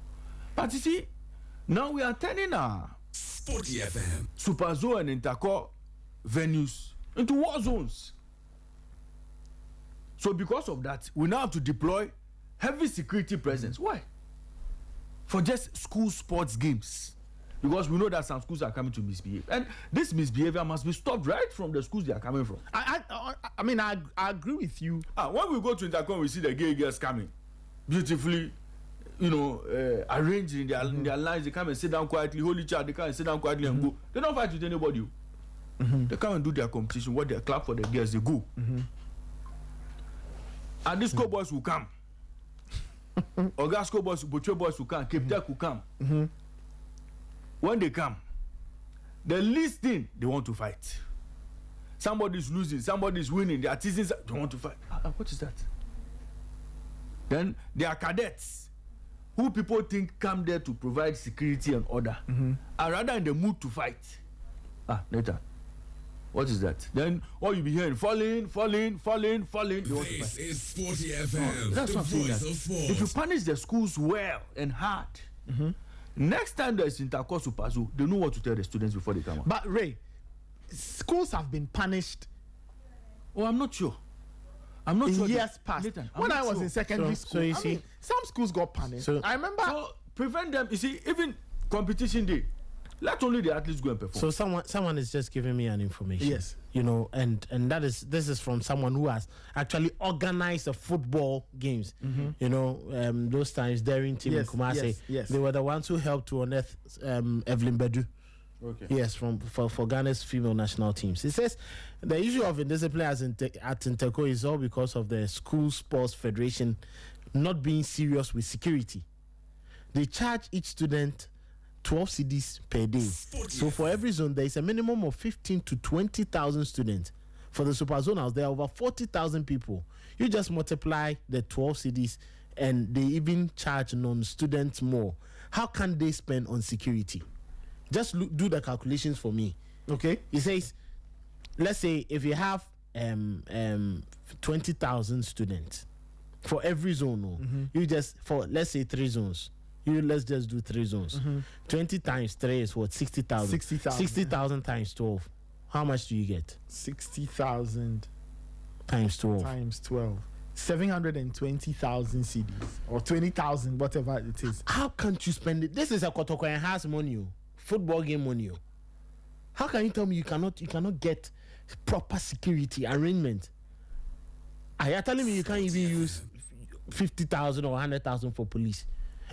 But you see, now we are turning our Sporty FM, Super Zone and Intercore venues into war zones. So because of that, we now have to deploy heavy security presence. Why? For just school sports games. Because we know that some schools are coming to misbehave. And this misbehavior must be stopped right from the schools they are coming from. I mean, I agree with you. When we go to Intercom, we see the gay girls coming. Beautifully, you know, arranged in their lines. They come and sit down quietly. Holy child, they come and sit down quietly and go. They don't fight with anybody. They come and do their competition. What they clap for the girls, they go. And these schoolboys will come. Oga schoolboys, Butcher boys will come. Cape Tech will come. When they come, the least thing they want to fight. Somebody's losing, somebody's winning, they are teasing, they want to fight. What is that? Then there are cadets who people think come there to provide security and order, are rather in the mood to fight. Nathan, what is that? Then all you be hearing, falling. This is Sporty FM, That's the what I'm saying. voice of sports. If you punish the schools well and hard, next time there is Intercourse Super Zoo, they know what to tell the students before they come out. But Ray, schools have been punished. Oh, I'm not sure. I'm not sure. Years past. Nathan, when I was in secondary So school, you I see- mean, some schools got punished. So- I remember. So prevent them. You see, even competition day, let only the athletes go and perform. So someone is just giving me an information. Yes. You know, and this is from someone who has actually organized the football games. You know, those times Daring team in Yes, Kumasi, yes. they were the ones who helped to unearth Evelyn Bedu. Okay. Yes, for Ghana's female national teams. It says the issue of indiscipline at Interco is all because of the School Sports Federation not being serious with security. They charge each student 12 cedis per day. So for every zone, there is a minimum of 15 to 20,000 students. For the super zonals, there are over 40,000 people. You just multiply the 12 cedis, and they even charge non-students more. How can they spend on security? Just do the calculations for me. Okay. It says, let's say if you have 20,000 students for every zone, you just, for let's say 3 zones, let's just do 3 zones. 20 times 3 is what? 60,000. 60,000. 60,000 times 12. How much do you get? 60,000 Times 12. times 12. 720,000 CDs or 20,000, whatever it is. How can't you spend it? This is a Kotoko and Has money, football game money. How can you tell me you cannot get proper security arrangement? Are you telling me you can't even use 50,000 or 100,000 for police?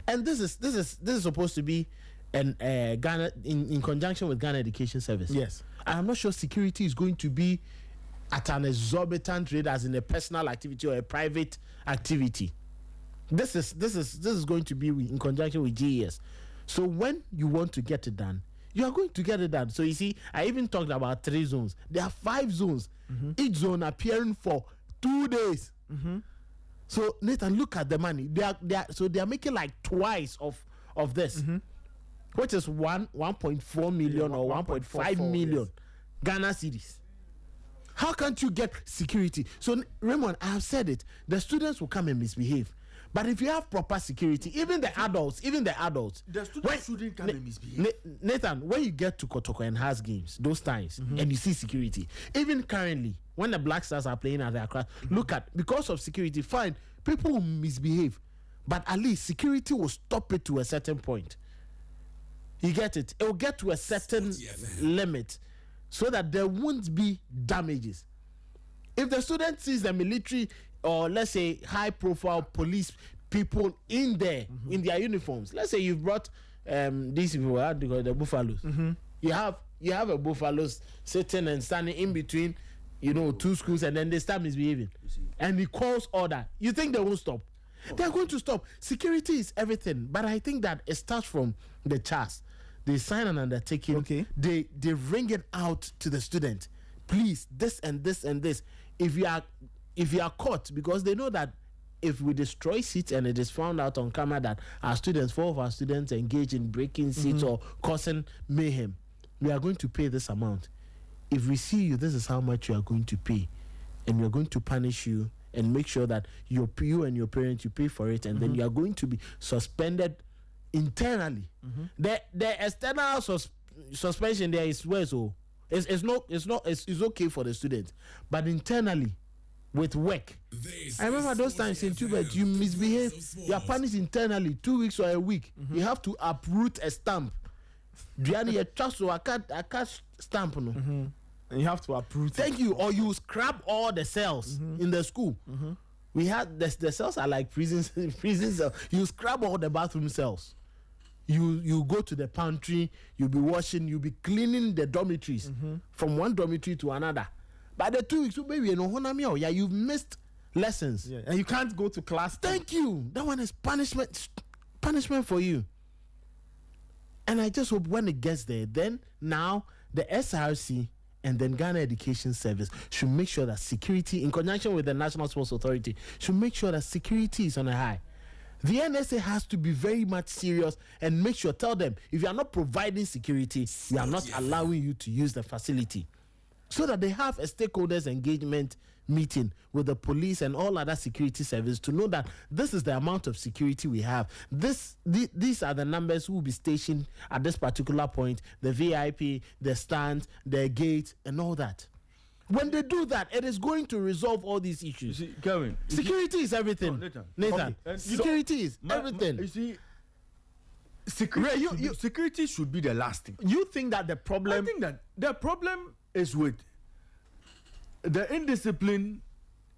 And this is supposed to be an Ghana in conjunction with Ghana Education Service. Yes. I'm not sure security is going to be at an exorbitant rate as in a personal activity or a private activity. This is going to be in conjunction with GES. So when you want to get it done, you are going to get it done. So you see, I even talked about 3 zones. There are 5 zones. Each zone appearing for 2 days. So Nathan, look at the money. They are making like twice of this, which is 1.4 million or 1.5 million yes. Ghana cedis. How can't you get security? So Raymond, I have said it. The students will come and misbehave. But if you have proper security, even the adults, The students shouldn't come and misbehave. Nathan, when you get to Kotoko and Has games, those times, and you see security, even currently, when the Black Stars are playing at the Accra, look at, because of security, fine, people will misbehave, but at least security will stop it to a certain point. You get it? It will get to a certain limit so that there won't be damages. If the student sees the military or let's say high profile police people in there in their uniforms. Let's say you've brought these people, the buffaloes. You have a buffaloes sitting and standing in between, two schools, and then they start misbehaving, and he calls order. You think they won't stop? They're going to stop. Security is everything, but I think that it starts from the CHAS. They sign an undertaking. Okay. They ring it out to the student. Please, this and this and this. If you are caught, because they know that if we destroy seats and it is found out on camera that four of our students engage in breaking seats or causing mayhem, we are going to pay this amount. If we see you, this is how much you are going to pay, and we are going to punish you and make sure that you and your parents, you pay for it, and then you are going to be suspended internally. The external suspension there is where so it's okay for the students, but internally with work. I remember those times in Tibet, you misbehave, you are punished internally 2 weeks or a week. You have to uproot a stamp. I can't stamp no. And you have to approve. Thank you. Or you scrap all the cells in the school. We had the cells are like prisons. Prisons. You scrap all the bathroom cells. You go to the pantry. You'll be washing. You'll be cleaning the dormitories from one dormitory to another. By the 2 weeks, baby, you've missed lessons. Yeah. And you can't go to class. Thank you. That one is punishment for you. And I just hope when it gets there, then now the SRC and then Ghana Education Service should make sure that security, in conjunction with the National Sports Authority, should make sure that security is on a high. The NSA has to be very much serious and make sure, tell them, if you are not providing security, we are not allowing you to use the facility. So that they have a stakeholders engagement meeting with the police and all other security services to know that this is the amount of security we have. These are the numbers who will be stationed at this particular point, the VIP, the stand, the gate, and all that. When they do that, it is going to resolve all these issues. You see, Kevin, security is everything. Nathan, okay. Security is everything. You see, security should be the last thing. You think that the problem... I think that the problem is with the indiscipline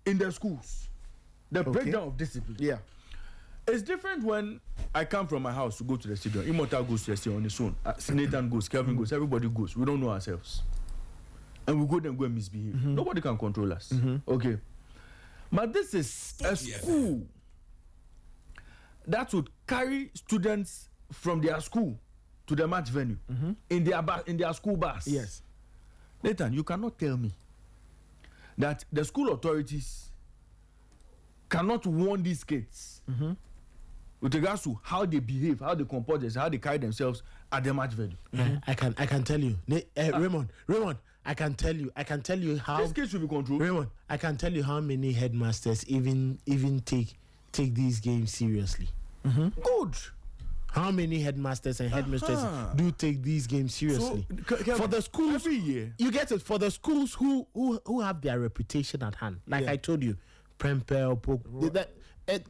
in the schools, the breakdown of discipline. Yeah. It's different when I come from my house to go to the stadium. Immortal goes to the stadium on his own. Nathan goes, Kevin goes, everybody goes. We don't know ourselves. And we go there and go and misbehave. Nobody can control us. Okay. But this is a school that would carry students from their school to the match venue in their school bus. Yes. Nathan, you cannot tell me that the school authorities cannot warn these kids with regards to how they behave, how they comport themselves, how they carry themselves at the match venue. I can tell you, Raymond, I can tell you how these kids should be controlled. Raymond, I can tell you how many headmasters even take these games seriously. Good. How many headmasters and headmistresses do take these games seriously? So, for the schools, every year, you get it. For the schools who have their reputation at hand, like I told you, Prempel,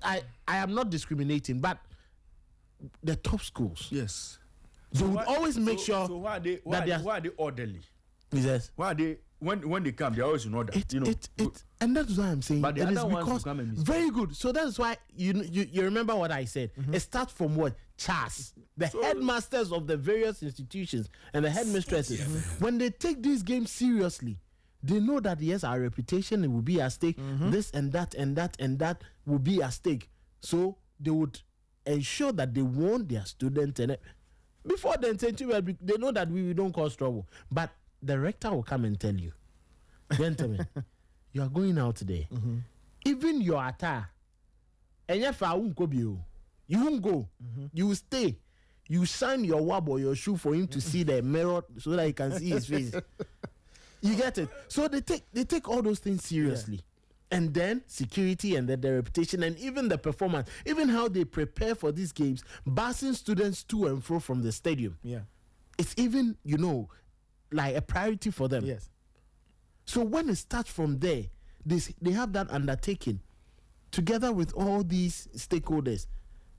I am not discriminating, but the top schools, yes, they would always make sure. So why are they orderly? Yes. Why are they when they come? They're always in order. And that's why I'm saying. But the it other is ones because come and very good. So that's why you remember what I said. It starts from what? CHAS, the headmasters of the various institutions and the headmistresses. When they take these games seriously, they know that yes, our reputation will be at stake. This and that and that and that will be at stake. So they would ensure that they warn their students and before then, they know that we don't cause trouble. But the rector will come and tell you, gentlemen, you are going out today. Even your attire, and you won't go. You will stay. You shine your wab or your shoe for him to see the mirror so that he can see his face. You get it? So they take all those things seriously. And then security and then the reputation and even the performance, even how they prepare for these games, busing students to and fro from the stadium. Yeah. It's even, like a priority for them. Yes. So when it starts from there, they have that undertaking together with all these stakeholders.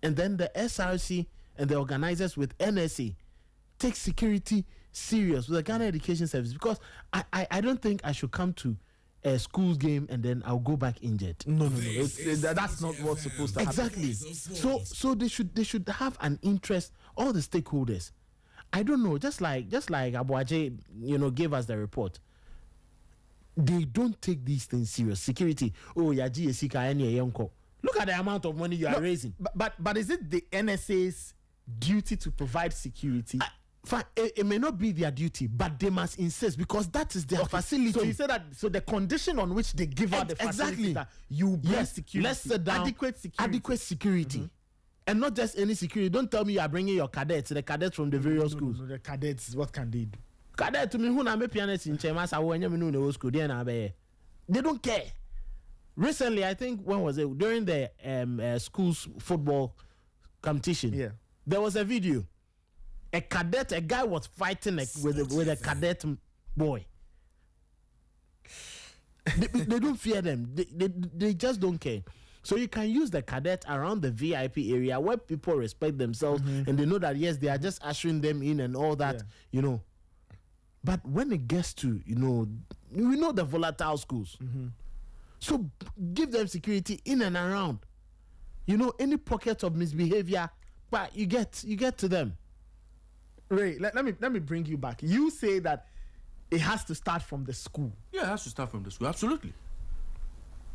And then the SRC and the organizers with NSA take security serious with the Ghana Education Service, because I don't think I should come to a school game and then I'll go back injured. No. That's not what's supposed to happen. Exactly. So they should have an interest. All the stakeholders. I don't know. Just like Abuaje, gave us the report. They don't take these things serious. Security. Oh, yaji esika any yonko. Look at the amount of money you are raising. But is it the NSA's duty to provide security? Fine, it may not be their duty, but they must insist because that is their facility. So you say that. So the condition on which they give out the facility, that you bring security, let's sit down, adequate security, and not just any security. Don't tell me you are bringing your cadets, the cadets from the various schools. No, the cadets, what can they do? Cadet to me who na me pianist in Chemas, I want you know school. They don't care. Recently, I think when was it during the school's football competition? Yeah, there was a video. A guy was fighting with a cadet boy. They don't fear them. They just don't care. So you can use the cadet around the VIP area where people respect themselves and they know that yes, they are just ushering them in and all that, But when it gets to, we know the volatile schools. So give them security in and around. Any pockets of misbehavior, but you get to them. Ray, let me bring you back. You say that it has to start from the school. Yeah, it has to start from the school. Absolutely.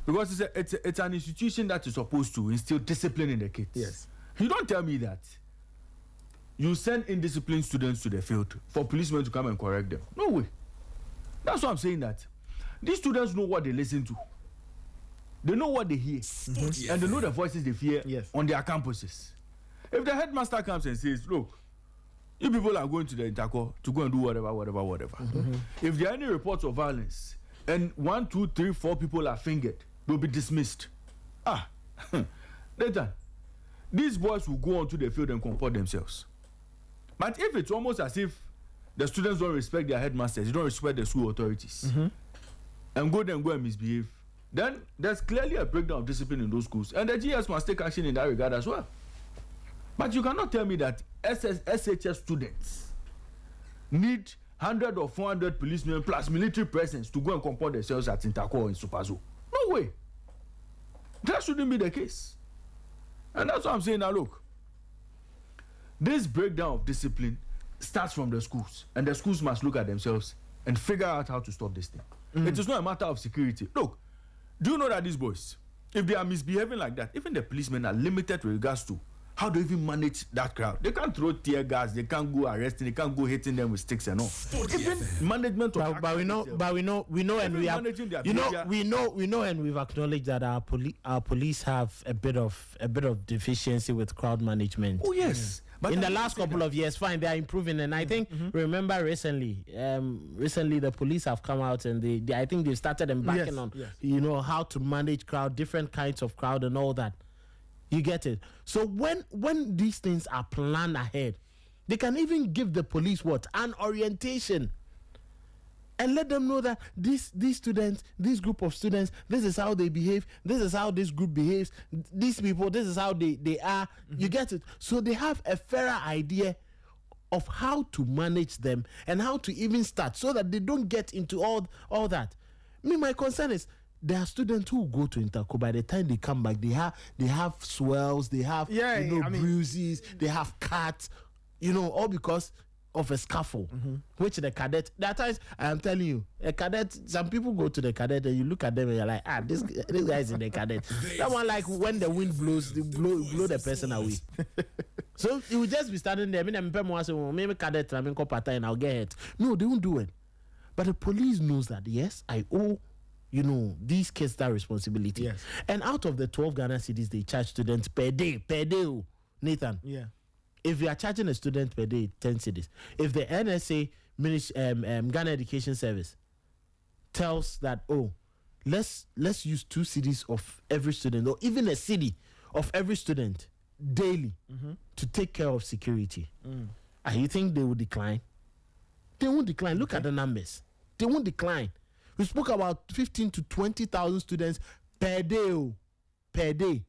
Because it's an institution that is supposed to instill discipline in the kids. Yes. You don't tell me that you send indisciplined students to the field for policemen to come and correct them. No way. That's why I'm saying that. These students know what they listen to. They know what they hear. And they know the voices they fear on their campuses. If the headmaster comes and says, look, you people are going to the interco to go and do whatever. If there are any reports of violence and 1, 2, 3, 4 people are fingered, they'll be dismissed. Later, these boys will go onto the field and comport themselves. But if it's almost as if the students don't respect their headmasters, they don't respect the school authorities, and go and misbehave, then there's clearly a breakdown of discipline in those schools. And the GS must take action in that regard as well. But you cannot tell me that SHS students need 100 or 400 policemen plus military presence to go and comport themselves at Interco or in Superzo. No way. That shouldn't be the case. And that's what I'm saying now, look. This breakdown of discipline starts from the schools. And the schools must look at themselves and figure out how to stop this thing. It is not a matter of security. Look, do you know that these boys, if they are misbehaving like that, even the policemen are limited with regards to how do you even manage that crowd? They can't throw tear gas, they can't go arresting, they can't go hitting them with sticks and all. Even management of we know and we have we know and we've acknowledged that our police have a bit of deficiency with crowd management. Oh yes. But in the last couple of years, fine, they are improving, and I think remember recently the police have come out and I think they started embarking on how to manage crowd, different kinds of crowd and all that. You get it? So when these things are planned ahead, they can even give the police an orientation and let them know that these students, this group of students, this is how they behave, this is how this group behaves, these people, this is how they are. You get it? So they have a fairer idea of how to manage them and how to even start so that they don't get into all that. My concern is there are students who go to Interco. By the time they come back, they have swells, they have bruises, they have cuts, all because of a scuffle, which the cadet. That times I am telling you, a cadet. Some people go to the cadet and you look at them and you're like, this guy is in the cadet. That one, like when the wind blows, they blow the person away. So you will just be standing there. Maybe cadet, and I'll get it. No, they won't do it. But the police knows that yes, I owe. These kids that responsibility. Yes. And out of the 12 Ghana cities, they charge students per day, Nathan. Yeah. If you are charging a student per day, 10 cities. If the NSA, Ghana Education Service, tells that, let's use 2 cities of every student, or even a city of every student daily to take care of security, and you think they will decline? They won't decline. Look at the numbers. They won't decline. We spoke about 15 to 20,000 students per day.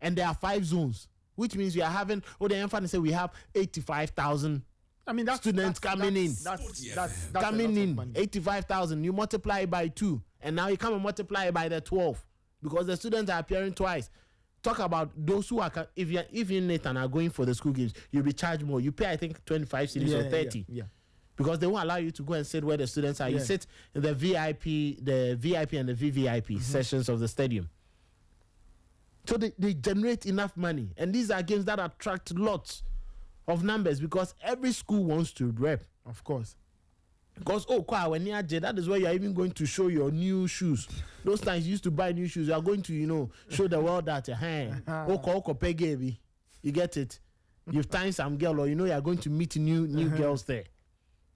And there are 5 zones, which means we are having, the infant say we have 85,000 students coming in. That's coming in, 85,000. You multiply it by 2, and now you come and multiply it by the 12 because the students are appearing twice. Talk about those who are, if you Nathan are going for the school games, you'll be charged more. You pay, I think, 25 cedis or 30. Yeah. Because they won't allow you to go and sit where the students are. You sit in the VIP and the VVIP sessions of the stadium. So they generate enough money. And these are games that attract lots of numbers because every school wants to rep. Of course. Because that is where you are even going to show your new shoes. Those times you used to buy new shoes, you are going to, show the world that you get it. You've timed some girl, or you are going to meet new girls there.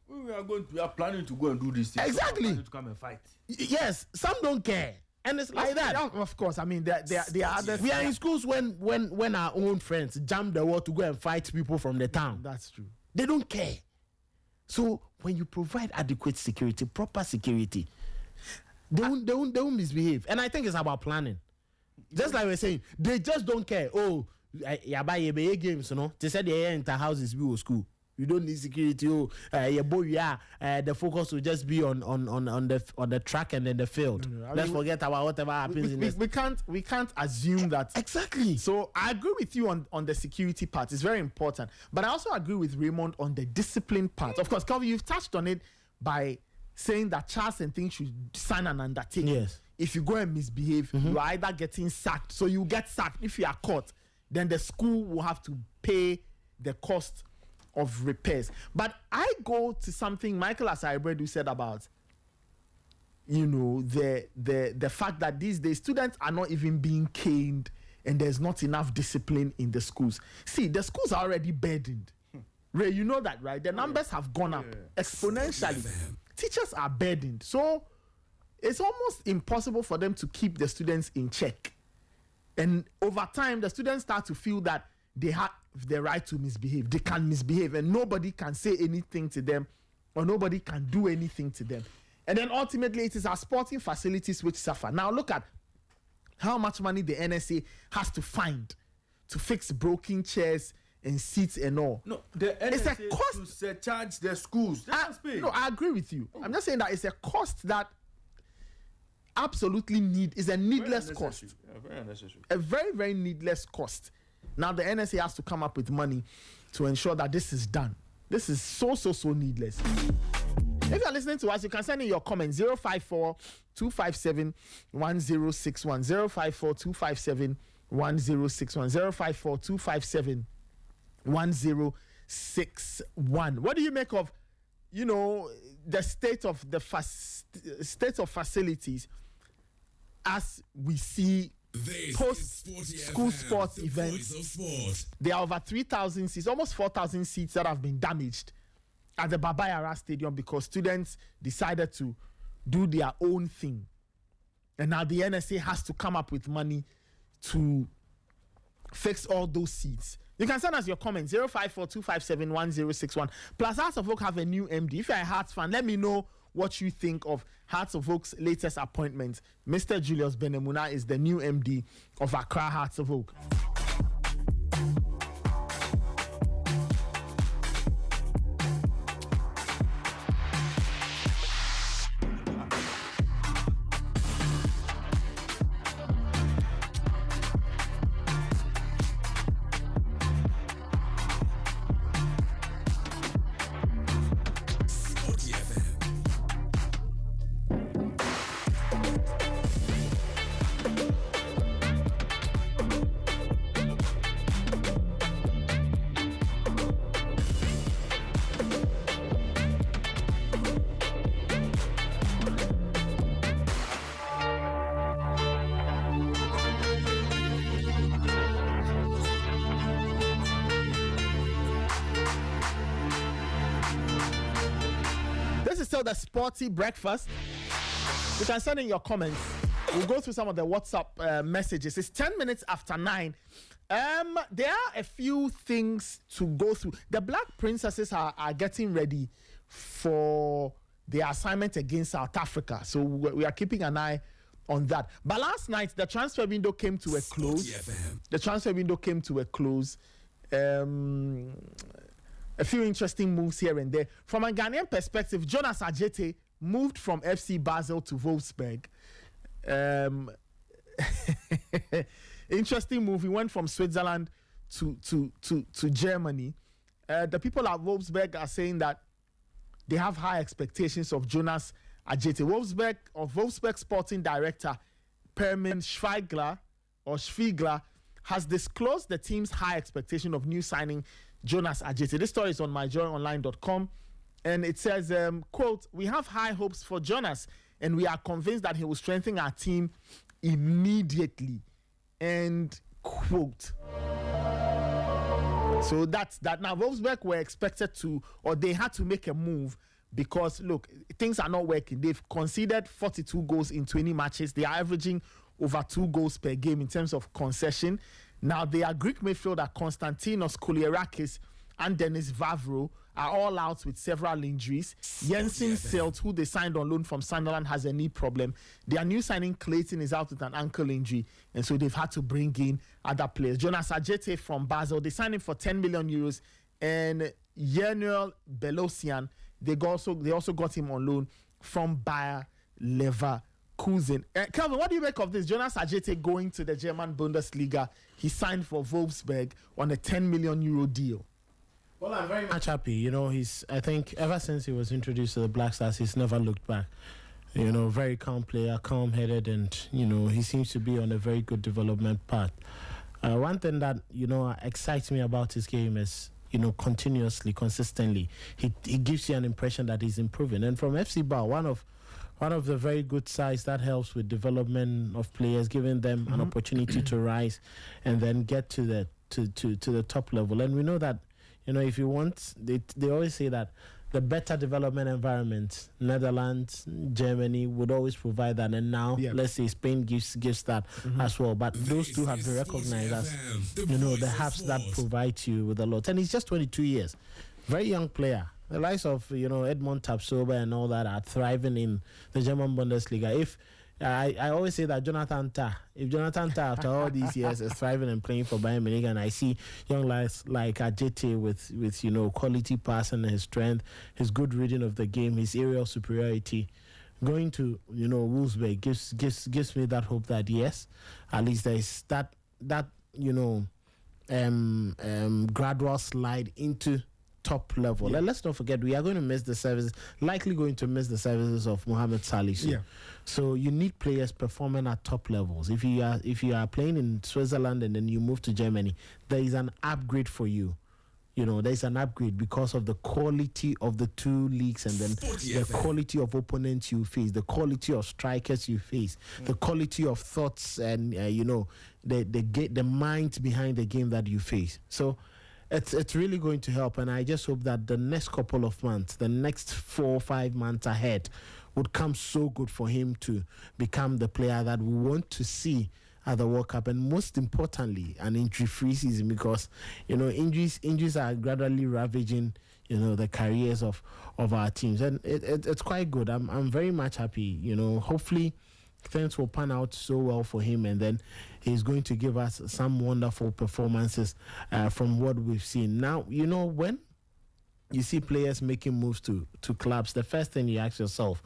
We are planning to go and do this thing. Exactly. To come and fight. Yes, some don't care. And it's like that. Yeah, of course. I mean, there are others. We are in schools when our own friends jam the wall to go and fight people from the town. That's true. They don't care. So when you provide adequate security, proper security, they won't misbehave. And I think it's about planning. Just like we're saying, they just don't care. Oh, you buy games, They said they enter houses, we will school. You don't need security. The focus will just be on the track and then the field. No. Let's forget about whatever happens in this. We can't assume that. Exactly. So I agree with you on the security part. It's very important. But I also agree with Raymond on the discipline part. Of course, Calvin, you've touched on it by saying that Charles and things should sign an undertaking. Yes. If you go and misbehave, you are either getting sacked. So you get sacked. If you are caught, then the school will have to pay the cost of repairs. But I go to something Michael Asaibedu said about, the fact that these days students are not even being caned and there's not enough discipline in the schools. See, the schools are already burdened. Ray, you know that, right? The numbers have gone up exponentially. Teachers are burdened. So it's almost impossible for them to keep the students in check. And over time, the students start to feel that they have the right to misbehave. They can misbehave and nobody can say anything to them or nobody can do anything to them. And then ultimately, it is our sporting facilities which suffer. Now look at how much money the NSA has to find to fix broken chairs and seats and all. No, the NSA it's a cost to surcharge the schools. No, I agree with you. I'm just saying that it's a cost that absolutely is a needless cost. Yeah, very unnecessary. A very, very needless cost. Now the NSA has to come up with money to ensure that this is done. This is so needless. If you're listening to us, you can send in your comments 054-257-1061, 054-257-1061, 054-257-1061. What do you make of, the state of facilities as we see post-school sports events? There are over 3,000 seats, almost 4,000 seats that have been damaged at the Baba Yara Stadium because students decided to do their own thing. And now the NSA has to come up with money to fix all those seats. You can send us your comments, 054-257-1061. Plus, Hearts of Oak have a new MD. If you're a Hearts fan, let me know what you think of Hearts of Oak's latest appointment. Mr. Julius Benemuna is the new MD of Accra Hearts of Oak. The Sporty breakfast. You can send in your comments. We'll go through some of the WhatsApp messages. It's 10 minutes after 9. There are a few things to go through. The Black Princesses are getting ready for their assignment against South Africa. So we are keeping an eye on that. But last night, the transfer window came to a close. The transfer window came to a close. A few interesting moves here and there. From a Ghanaian perspective, Jonas Ajete moved from FC Basel to Wolfsburg. Interesting move. He went from Switzerland to Germany. The people at Wolfsburg are saying that they have high expectations of Jonas Ajete. Wolfsburg sporting director Permin Schwiegler has disclosed the team's high expectation of new signing Jonas Ajete. This story is on myjoyonline.com, and it says, quote, "We have high hopes for Jonas, and we are convinced that he will strengthen our team immediately." End quote. So that's that. Now, Wolfsburg were expected to, or they had to make a move because, look, things are not working. They've conceded 42 goals in 20 matches. They are averaging over 2 goals per game in terms of concession. Now, their Greek midfielder Konstantinos Kouliarakis and Denis Vavro are all out with several injuries. Jensen Selt, who they signed on loan from Sunderland, has a knee problem. Their new signing Clayton is out with an ankle injury, and so they've had to bring in other players. Jonas Ajete from Basel, they signed him for 10 million euros, and Yenuel Belosian, they also got him on loan from Bayer Leverkusen. Kelvin, what do you make of this? Jonas Ajete going to the German Bundesliga. He signed for Wolfsburg on a 10 million euro deal. Well, I'm very much happy. You know, I think ever since he was introduced to the Black Stars, he's never looked back. You know, very calm player, calm-headed, and, you know, he seems to be on a very good development path. One thing that, you know, excites me about his game is, you know, consistently, he gives you an impression that he's improving. And from FC Bar, one of the very good sides that helps with development of players, giving them an opportunity to rise and then get to the top level. And we know that, you know, if you want, they always say that the better development environment, Netherlands, Germany, would always provide that. And now, let's say Spain gives that as well. But those two have been recognized as, you know, the hubs that provide you with a lot. And he's just 22 years. Very young player. The likes of, you know, Edmond Tapsoba and all that are thriving in the German Bundesliga. If I always say that Jonathan Tah, after all these years is thriving and playing for Bayern Munich, and I see young guys like Ajete with you know, quality passing, his strength, his good reading of the game, his aerial superiority, going to, you know, Wolfsburg gives me that hope that yes, at least there is that you know, gradual slide into top level. And let's not forget, we are going to miss the services, likely going to miss the services of Mohamed Salisu. So you need players performing at top levels. If you are playing in Switzerland and then you move to Germany, there is an upgrade for you. You know, there is an upgrade because of the quality of the two leagues, and then the quality of opponents you face, the quality of strikers you face, the quality of thoughts, and you know, the mind behind the game that you face. So it's really going to help, and I just hope that the next couple of months, the next 4 or 5 months ahead, would come so good for him to become the player that we want to see at the World Cup, and most importantly, an injury-free season, because, you know, injuries are gradually ravaging, you know, the careers of our teams, and it's quite good. I'm very much happy. You know, hopefully things will pan out so well for him, and then he's going to give us some wonderful performances from what we've seen. Now, you know, when you see players making moves to clubs, the first thing you ask yourself,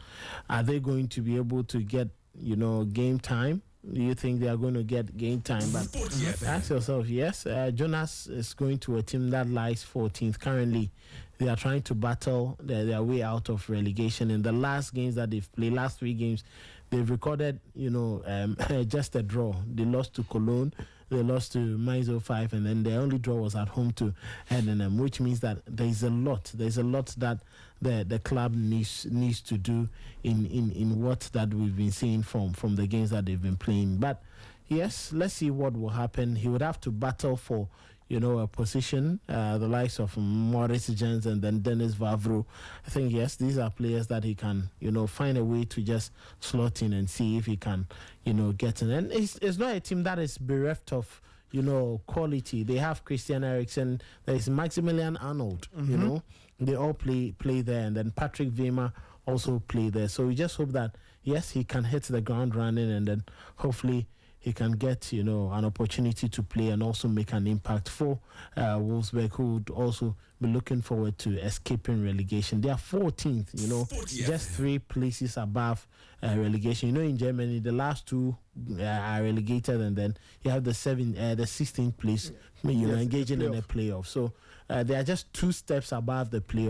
are they going to be able to get, you know, game time? Do you think they are going to get game time? But ask yourself, yes, Jonas is going to a team that lies 14th. Currently, they are trying to battle their way out of relegation. In the last games that they've played, last 3 games, they've recorded, you know, just a draw. They lost to Cologne, they lost to Mainz 05, and then their only draw was at home to Heidenheim, which means that there's a lot that the club needs to do in what that we've been seeing from the games that they've been playing. But yes, let's see what will happen. He would have to battle for, you know, a position, the likes of Maurice Jens and then Denis Vavro. I think, yes, these are players that he can, you know, find a way to just slot in and see if he can, you know, get in. And it's not a team that is bereft of, you know, quality. They have Christian Eriksen, there is Maximilian Arnold, you know, they all play there, and then Patrick Weimar also play there. So we just hope that, yes, he can hit the ground running, and then hopefully he can get, an opportunity to play and also make an impact for Wolfsburg, who would also be looking forward to escaping relegation. They are 14th, Sporty just 3 places above relegation. In Germany, the last 2 are relegated, and then you have the 16th place, engaging in the playoff. So they are just 2 steps above the playoff.